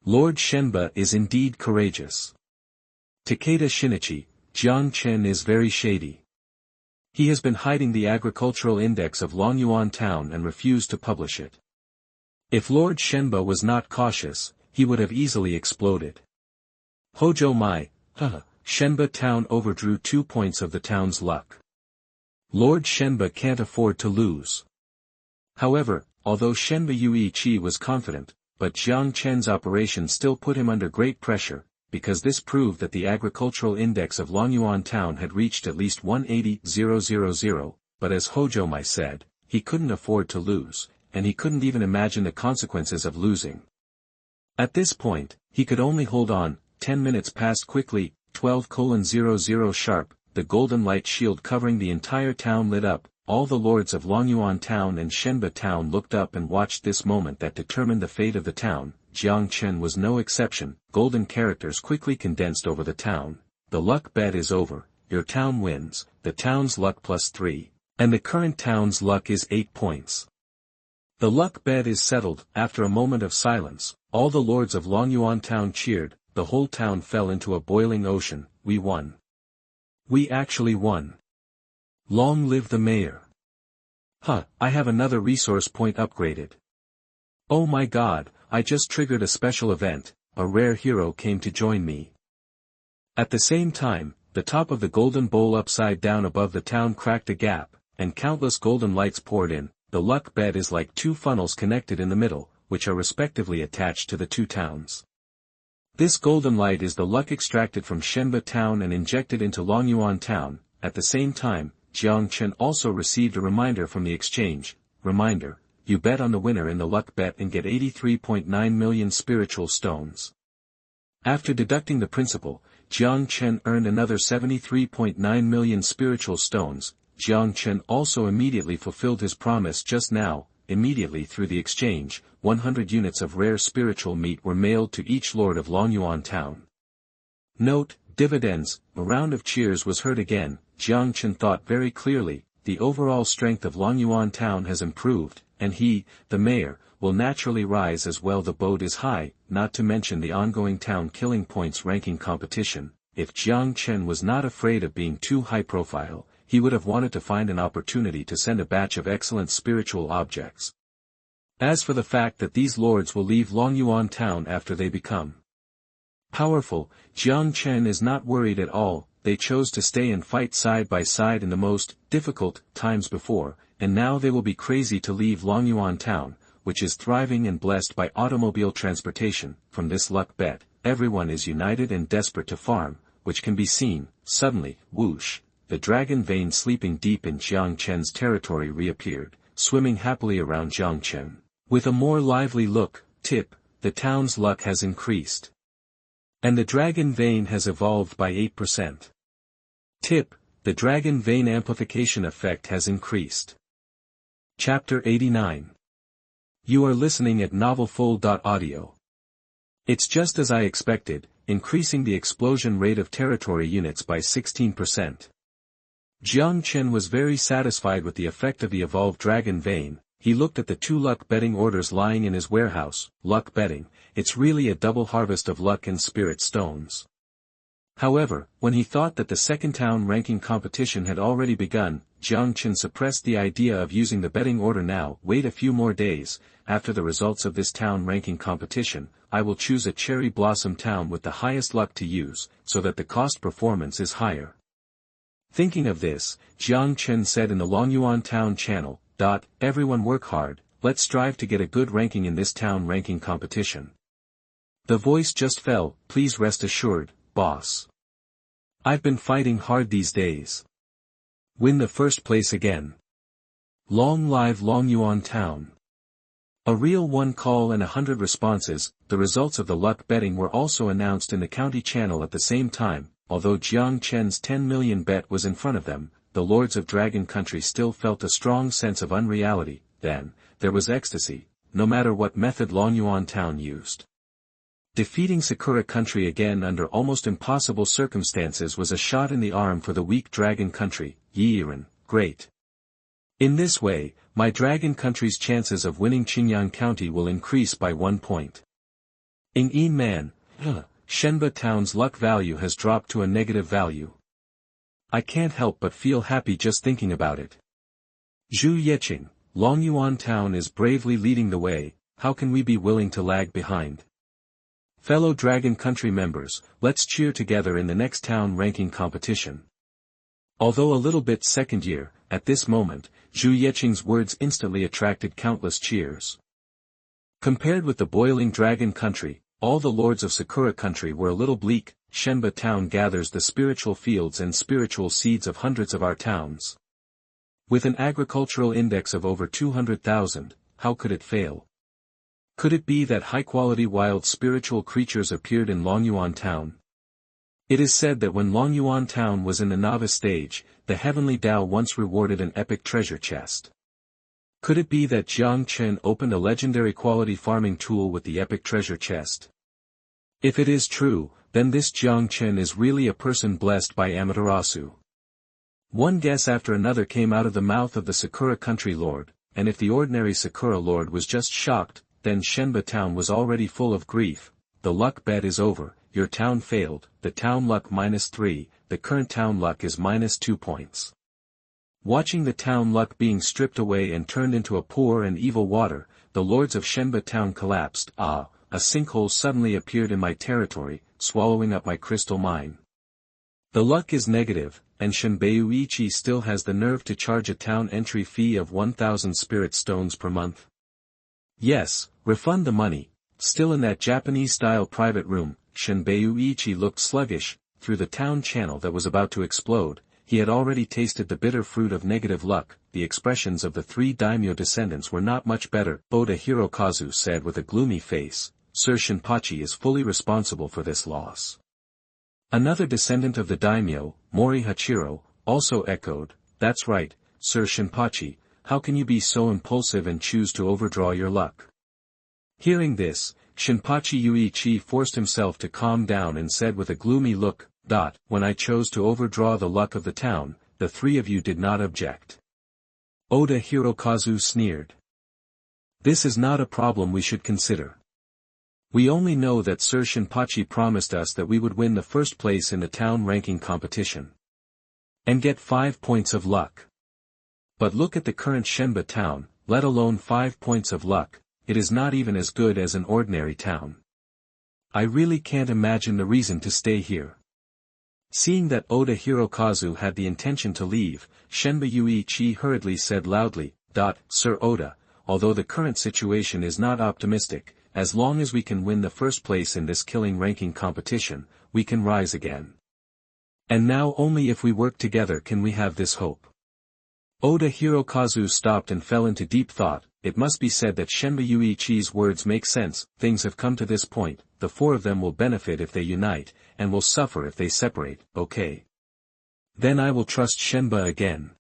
Lord Shenba is indeed courageous. Takeda Shinichi, Jiang Chen is very shady. He has been hiding the agricultural index of Longyuan town and refused to publish it. If Lord Shenba was not cautious, he would have easily exploded. Hojo Mai, Shenba town overdrew 2 points of the town's luck. Lord Shenba can't afford to lose. However, although Shenba Yuichi was confident, but Jiang Chen's operation still put him under great pressure, because this proved that the agricultural index of Longyuan town had reached at least 180,000, but as Hojo Mai said, he couldn't afford to lose, and he couldn't even imagine the consequences of losing. At this point, he could only hold on. 10 minutes passed quickly. 12:00 sharp, the golden light shield covering the entire town lit up. All the lords of Longyuan town and Shenba town looked up and watched this moment that determined the fate of the town. Jiang Chen was no exception. Golden characters quickly condensed over the town. The luck bet is over. Your town wins. The town's luck +3. And the current town's luck is 8 points. The luck bet is settled. After a moment of silence, all the lords of Longyuan town cheered. The whole town fell into a boiling ocean. We won. We actually won. Long live the mayor. I have another resource point upgraded. Oh my god, I just triggered a special event. A rare hero came to join me. At the same time, the top of the golden bowl upside down above the town cracked a gap, and countless golden lights poured in. The luck bed is like 2 funnels connected in the middle, which are respectively attached to the 2 towns. This golden light is the luck extracted from Shenba town and injected into Longyuan town. At the same time, Jiang Chen also received a reminder from the exchange. Reminder, you bet on the winner in the luck bet and get 83.9 million spiritual stones. After deducting the principal, Jiang Chen earned another 73.9 million spiritual stones. Jiang Chen also immediately fulfilled his promise just now. Immediately through the exchange, 100 units of rare spiritual meat were mailed to each lord of Longyuan town. Note, dividends. A round of cheers was heard again. Jiang Chen thought very clearly, the overall strength of Longyuan town has improved, and he, the mayor, will naturally rise as well. The boat is high, not to mention the ongoing town killing points ranking competition. If Jiang Chen was not afraid of being too high profile, he would have wanted to find an opportunity to send a batch of excellent spiritual objects. As for the fact that these lords will leave Longyuan town after they become powerful, Jiang Chen is not worried at all. They chose to stay and fight side by side in the most difficult times before, and now they will be crazy to leave Longyuan town, which is thriving and blessed by automobile transportation. From this luck bet, everyone is united and desperate to farm, which can be seen. Suddenly, whoosh, the dragon vein sleeping deep in Jiang Chen's territory reappeared, swimming happily around Jiang Chen. With a more lively look, tip, the town's luck has increased. And the dragon vein has evolved by 8%. Tip, the dragon vein amplification effect has increased. Chapter 89. You are listening at novelfull.audio. It's just as I expected, increasing the explosion rate of territory units by 16%. Jiang Chen was very satisfied with the effect of the evolved dragon vein. He looked at the 2 luck betting orders lying in his warehouse. Luck betting, it's really a double harvest of luck and spirit stones. However, when he thought that the second town ranking competition had already begun, Jiang Chen suppressed the idea of using the betting order now. Wait a few more days. After the results of this town ranking competition, I will choose a cherry blossom town with the highest luck to use, so that the cost performance is higher. Thinking of this, Jiang Chen said in the Longyuan town channel, Everyone work hard, let's strive to get a good ranking in this town ranking competition. The voice just fell. Please rest assured, boss. I've been fighting hard these days. Win the first place again. Long live Longyuan town. A real 1 call and 100 responses. The results of the luck betting were also announced in the county channel at the same time. Although Jiang Chen's 10 million bet was in front of them, the lords of Dragon Country still felt a strong sense of unreality. Then, there was ecstasy, no matter what method Longyuan town used. Defeating Sakura Country again under almost impossible circumstances was a shot in the arm for the weak Dragon Country. Yiren, great. In this way, my Dragon Country's chances of winning Qingyang County will increase by 1 point. In Man, Shenba town's luck value has dropped to a negative value. I can't help but feel happy just thinking about it. Zhu Yeqing, Longyuan Town is bravely leading the way, how can we be willing to lag behind? Fellow Dragon Country members, let's cheer together in the next town ranking competition. Although a little bit second year, at this moment, Zhu Yeqing's words instantly attracted countless cheers. Compared with the boiling Dragon Country, all the lords of Sakura Country were a little bleak. Shenba Town gathers the spiritual fields and spiritual seeds of hundreds of our towns. With an agricultural index of over 200,000, how could it fail? Could it be that high-quality wild spiritual creatures appeared in Longyuan Town? It is said that when Longyuan Town was in the novice stage, the heavenly Tao once rewarded an epic treasure chest. Could it be that Jiang Chen opened a legendary quality farming tool with the epic treasure chest? If it is true, then this Jiang Chen is really a person blessed by Amaterasu. One guess after another came out of the mouth of the Sakura Country Lord, and if the ordinary Sakura Lord was just shocked, then Shenba Town was already full of grief. The luck bet is over, your town failed, the town luck -3, the current town luck is -2 points. Watching the town luck being stripped away and turned into a poor and evil water, the lords of Shenba Town collapsed. A sinkhole suddenly appeared in my territory, swallowing up my crystal mine. The luck is negative, and Shenbeiuichi still has the nerve to charge a town entry fee of 1,000 spirit stones per month. Yes, refund the money. Still in that Japanese-style private room, Shenbeiuichi looked sluggish. Through the town channel that was about to explode, he had already tasted the bitter fruit of negative luck. The expressions of the three daimyo descendants were not much better. Oda Hirokazu said with a gloomy face, Sir Shinpachi is fully responsible for this loss. Another descendant of the daimyo, Mori Hachiro, also echoed, that's right, Sir Shinpachi, how can you be so impulsive and choose to overdraw your luck? Hearing this, Shinpachi Yuichi forced himself to calm down and said with a gloomy look, when I chose to overdraw the luck of the town, the three of you did not object. Oda Hirokazu sneered. This is not a problem we should consider. We only know that Sir Shinpachi promised us that we would win the first place in the town ranking competition. And get 5 points of luck. But look at the current Shenba town, let alone 5 points of luck, it is not even as good as an ordinary town. I really can't imagine the reason to stay here. Seeing that Oda Hirokazu had the intention to leave, Shenba Yuichi hurriedly said loudly, Sir Oda, although the current situation is not optimistic, as long as we can win the first place in this killing ranking competition, we can rise again. And now only if we work together can we have this hope. Oda Hirokazu stopped and fell into deep thought. It must be said that Shenba Yuichi's words make sense. Things have come to this point, the four of them will benefit if they unite, and will suffer if they separate, okay. Then I will trust Shenba again.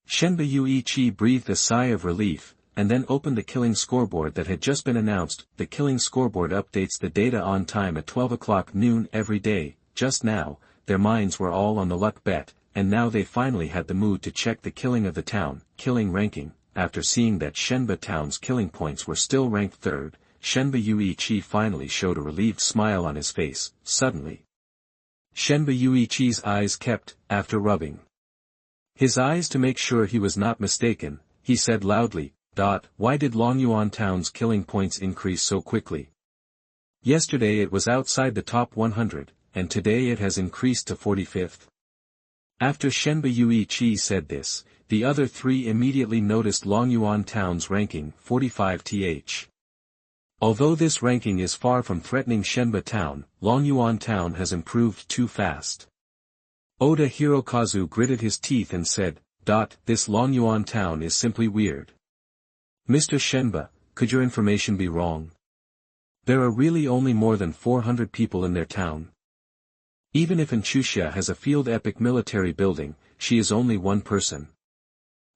Shenba Yuichi breathed a sigh of relief, and then opened the killing scoreboard that had just been announced. The killing scoreboard updates the data on time at 12 o'clock noon every day. Just now, their minds were all on the luck bet, and now they finally had the mood to check the killing of the town, killing ranking. After seeing that Shenba Town's killing points were still ranked third, Shenba Yuichi finally showed a relieved smile on his face. Suddenly, Shenba Yuichi's eyes kept, after rubbing his eyes to make sure he was not mistaken, he said loudly, why did Longyuan Town's killing points increase so quickly? Yesterday it was outside the top 100, and today it has increased to 45th. After Shenba Yuichi said this, the other three immediately noticed Longyuan Town's ranking, 45th. Although this ranking is far from threatening Shenba Town, Longyuan Town has improved too fast. Oda Hirokazu gritted his teeth and said, this Longyuan Town is simply weird. Mr. Shenba, could your information be wrong? There are really only more than 400 people in their town. Even if Inchuxia has a field epic military building, she is only one person.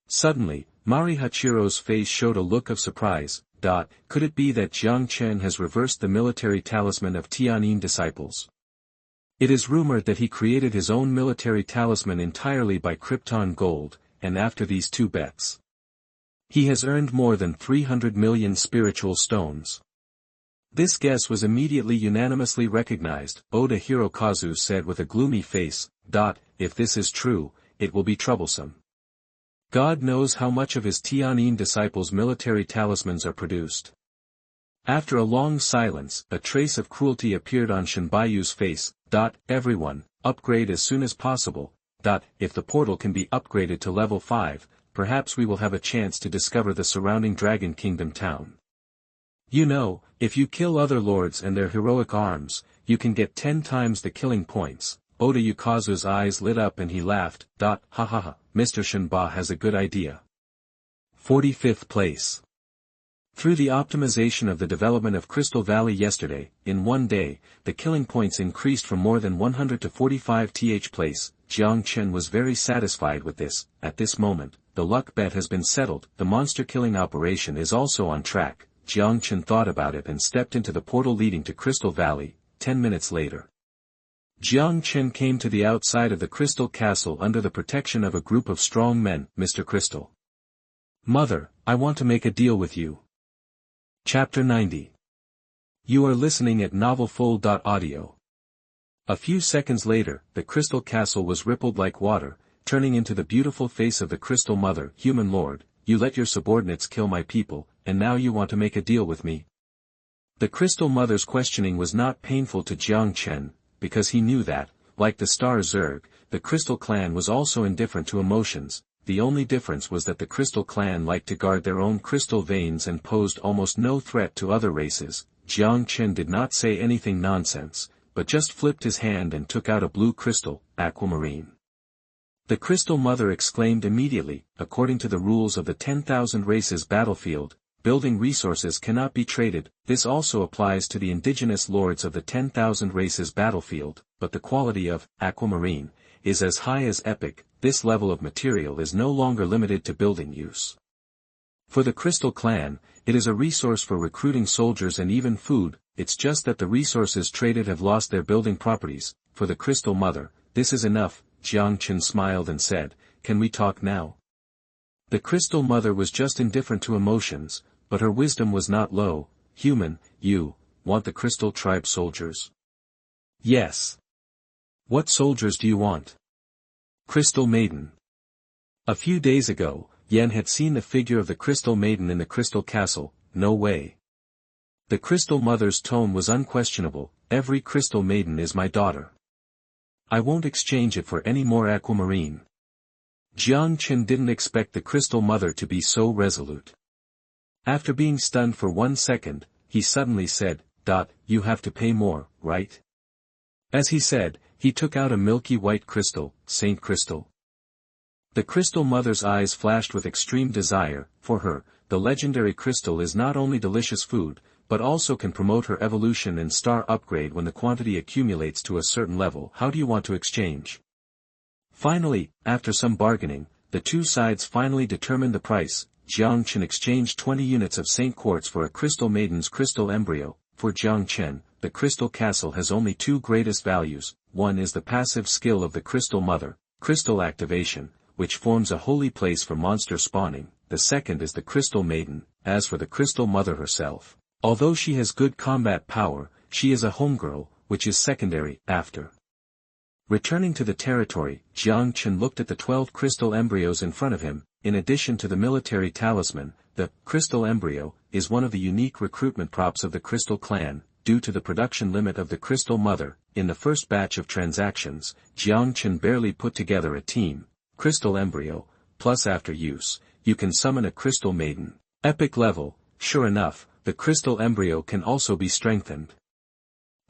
Suddenly, Mari Hachiro's face showed a look of surprise. Could it be that Jiang Chen has reversed the military talisman of Tianyin disciples? It is rumored that he created his own military talisman entirely by Krypton gold, and after these two bets, he has earned more than 300 million spiritual stones. This guess was immediately unanimously recognized. Oda Hirokazu said with a gloomy face, If this is true, it will be troublesome. God knows how much of his Tianyin disciples' military talismans are produced. After a long silence, a trace of cruelty appeared on Shenbaiyu's face. Everyone, upgrade as soon as possible. If the portal can be upgraded to level 5, perhaps we will have a chance to discover the surrounding Dragon Kingdom town. You know, if you kill other lords and their heroic arms, you can get 10 times the killing points. Oda Yukazu's eyes lit up and he laughed. Ha ha ha, Mr. Shenba has a good idea. 45th place. Through the optimization of the development of Crystal Valley yesterday, in one day, the killing points increased from more than 100 to 45th place. Jiang Chen was very satisfied with this. At this moment, the luck bet has been settled. The monster killing operation is also on track. Jiang Chen thought about it and stepped into the portal leading to Crystal Valley. 10 minutes later, Jiang Chen came to the outside of the Crystal Castle under the protection of a group of strong men. Mr. Crystal. Mother, I want to make a deal with you. Chapter 90. You are listening at novelfull.audio. A few seconds later, the Crystal Castle was rippled like water, turning into the beautiful face of the Crystal Mother. Human Lord, you let your subordinates kill my people, and now you want to make a deal with me? The Crystal Mother's questioning was not painful to Jiang Chen, because he knew that, like the Star Zerg, the Crystal Clan was also indifferent to emotions. The only difference was that the Crystal Clan liked to guard their own crystal veins and posed almost no threat to other races. Jiang Chen did not say anything nonsense, but just flipped his hand and took out a blue crystal, aquamarine. The Crystal Mother exclaimed immediately, according to the rules of the 10,000 races battlefield, building resources cannot be traded. This also applies to the indigenous lords of the 10,000 races battlefield, but the quality of aquamarine is as high as epic. This level of material is no longer limited to building use. For the Crystal Clan, it is a resource for recruiting soldiers and even food. It's just that the resources traded have lost their building properties. For the Crystal Mother, this is enough. Jiang Chen smiled and said, can we talk now? The Crystal Mother was just indifferent to emotions, but her wisdom was not low. Human, you want the Crystal Tribe soldiers? Yes. What soldiers do you want? Crystal Maiden. A few days ago, Yan had seen the figure of the Crystal Maiden in the Crystal Castle. No way. The Crystal Mother's tone was unquestionable. Every Crystal Maiden is my daughter. I won't exchange it for any more aquamarine. Jiang Chen didn't expect the Crystal Mother to be so resolute. After being stunned for 1 second, he suddenly said, You have to pay more, right? As he said, he took out a milky white crystal, Saint Crystal. The Crystal Mother's eyes flashed with extreme desire. For her, the legendary crystal is not only delicious food, but also can promote her evolution and star upgrade when the quantity accumulates to a certain level. How do you want to exchange? Finally, after some bargaining, the two sides finally determined the price. Jiang Chen exchanged 20 units of Saint Quartz for a Crystal Maiden's crystal embryo. For Jiang Chen, the Crystal Castle has only two greatest values. One is the passive skill of the Crystal Mother, crystal activation, which forms a holy place for monster spawning. The second is the Crystal Maiden. As for the Crystal Mother herself, although she has good combat power, she is a homegirl, which is secondary. After returning to the territory, Jiang Chen looked at the 12 crystal embryos in front of him. In addition to the military talisman, the crystal embryo is one of the unique recruitment props of the Crystal Clan. Due to the production limit of the Crystal Mother, in the first batch of transactions, Jiang Chen barely put together a team. Crystal embryo, plus after use, you can summon a Crystal Maiden. Epic level. Sure enough, the crystal embryo can also be strengthened.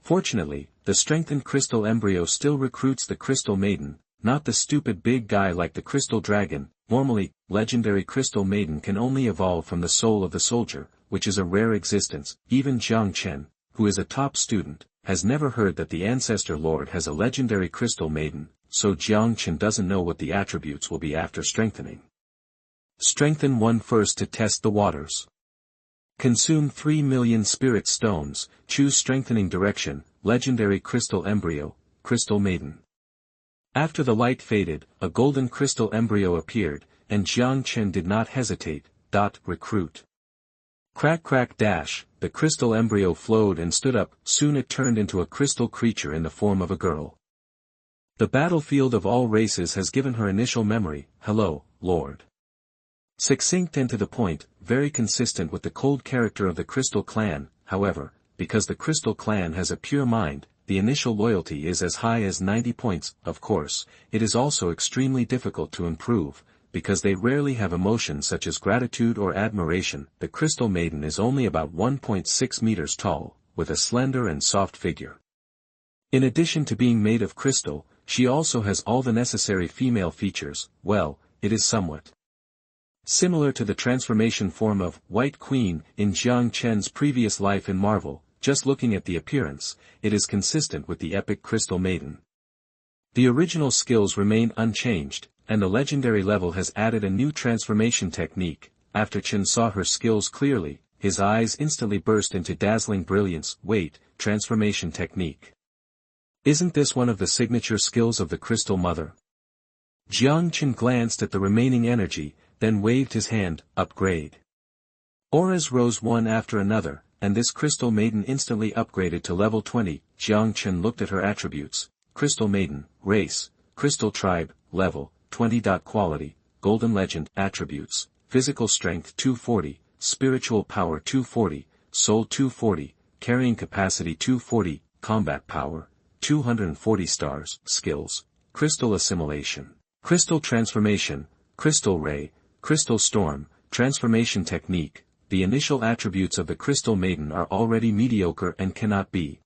Fortunately, the strengthened crystal embryo still recruits the Crystal Maiden, not the stupid big guy like the Crystal Dragon. Normally, legendary Crystal Maiden can only evolve from the soul of the soldier, which is a rare existence. Even Jiang Chen, who is a top student, has never heard that the Ancestor Lord has a legendary Crystal Maiden, so Jiang Chen doesn't know what the attributes will be after strengthening. Strengthen one first to test the waters. Consume 3 million spirit stones, choose strengthening direction, legendary crystal embryo, Crystal Maiden. After the light faded, a golden crystal embryo appeared, and Jiang Chen did not hesitate. Recruit. Crack crack dash, the crystal embryo flowed and stood up. Soon it turned into a crystal creature in the form of a girl. The battlefield of all races has given her initial memory, hello, Lord. Succinct and to the point, very consistent with the cold character of the Crystal Clan, however, because the Crystal Clan has a pure mind, the initial loyalty is as high as 90 points, of course, it is also extremely difficult to improve, because they rarely have emotions such as gratitude or admiration. The Crystal Maiden is only about 1.6 meters tall, with a slender and soft figure. In addition to being made of crystal, she also has all the necessary female features. Well, it is somewhat similar to the transformation form of White Queen in Jiang Chen's previous life in Marvel. Just looking at the appearance, it is consistent with the epic Crystal Maiden. The original skills remain unchanged, and the legendary level has added a new transformation technique. After Chen saw her skills clearly, his eyes instantly burst into dazzling brilliance. Wait, transformation technique. Isn't this one of the signature skills of the Crystal Mother? Jiang Chen glanced at the remaining energy, then waved his hand. Upgrade. Auras rose one after another, and this Crystal Maiden instantly upgraded to level 20. Jiang Chen looked at her attributes. Crystal Maiden, race, Crystal Tribe, level, 20. Quality, Golden Legend. Attributes, physical strength 240, spiritual power 240, soul 240, carrying capacity 240, combat power, 240 stars. Skills, Crystal Assimilation, Crystal Transformation, Crystal Ray, Crystal Storm, Transformation Technique. The initial attributes of the Crystal Maiden are already mediocre and cannot be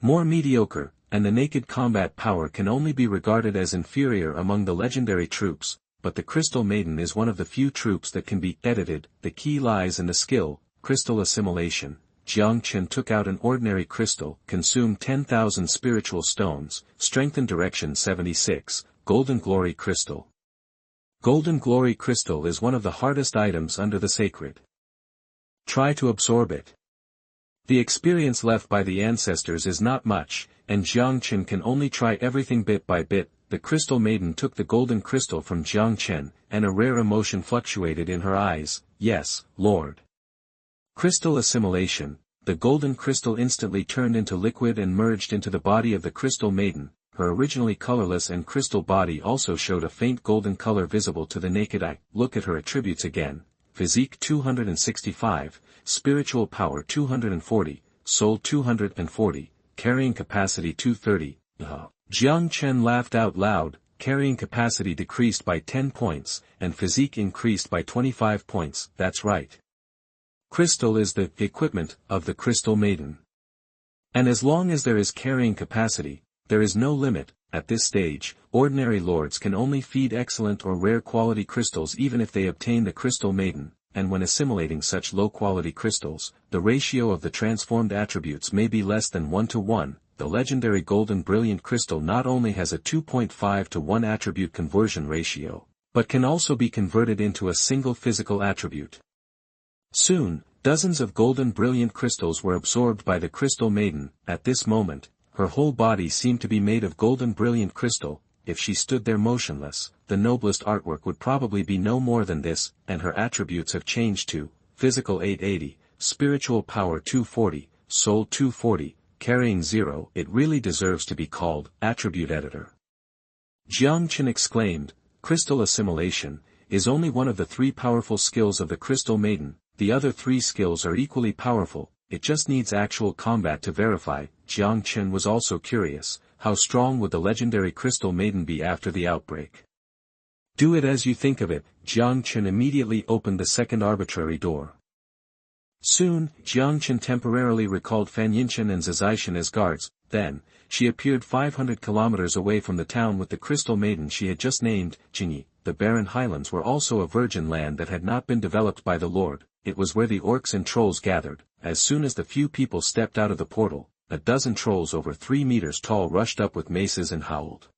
more mediocre, and the naked combat power can only be regarded as inferior among the legendary troops, but the Crystal Maiden is one of the few troops that can be edited. The key lies in the skill, Crystal Assimilation. Jiang Chen took out an ordinary crystal, consumed 10,000 spiritual stones, strengthened direction 76, Golden Glory Crystal. Golden Glory Crystal is one of the hardest items under the sacred. Try to absorb it. The experience left by the ancestors is not much, and Jiang Chen can only try everything bit by bit. The Crystal Maiden took the golden crystal from Jiang Chen, and a rare emotion fluctuated in her eyes. Yes, Lord. Crystal Assimilation. The golden crystal instantly turned into liquid and merged into the body of the Crystal Maiden. Her originally colorless and crystal body also showed a faint golden color visible to the naked eye. Look at her attributes again. Physique 265, spiritual power 240, soul 240, carrying capacity 230. Jiang Chen laughed out loud. Carrying capacity decreased by 10 points, and physique increased by 25 points. That's right. Crystal is the equipment of the Crystal Maiden. And as long as there is carrying capacity, there is no limit. At this stage, ordinary lords can only feed excellent or rare quality crystals even if they obtain the Crystal Maiden, and when assimilating such low-quality crystals, the ratio of the transformed attributes may be less than 1:1. The legendary Golden Brilliant Crystal not only has a 2.5:1 attribute conversion ratio, but can also be converted into a single physical attribute. Soon, dozens of Golden Brilliant Crystals were absorbed by the Crystal Maiden. At this moment, her whole body seemed to be made of Golden Brilliant Crystal. If she stood there motionless, the noblest artwork would probably be no more than this, and her attributes have changed to physical 880, spiritual power 240, soul 240, carrying 0. It really deserves to be called attribute editor. Jiang Chen exclaimed. Crystal Assimilation is only one of the 3 powerful skills of the Crystal Maiden. The other 3 skills are equally powerful. It just needs actual combat to verify. Jiang Chen was also curious. How strong would the legendary Crystal Maiden be after the outbreak? Do it as you think of it. Jiang Chen immediately opened the second arbitrary door. Soon, Jiang Chen temporarily recalled Fan Yinshan and Zizaichen as guards. Then, she appeared 500 kilometers away from the town with the Crystal Maiden she had just named, Jingyi. The barren highlands were also a virgin land that had not been developed by the Lord. It was where the orcs and trolls gathered. As soon as the few people stepped out of the portal, a dozen trolls over 3 meters tall rushed up with maces and howled.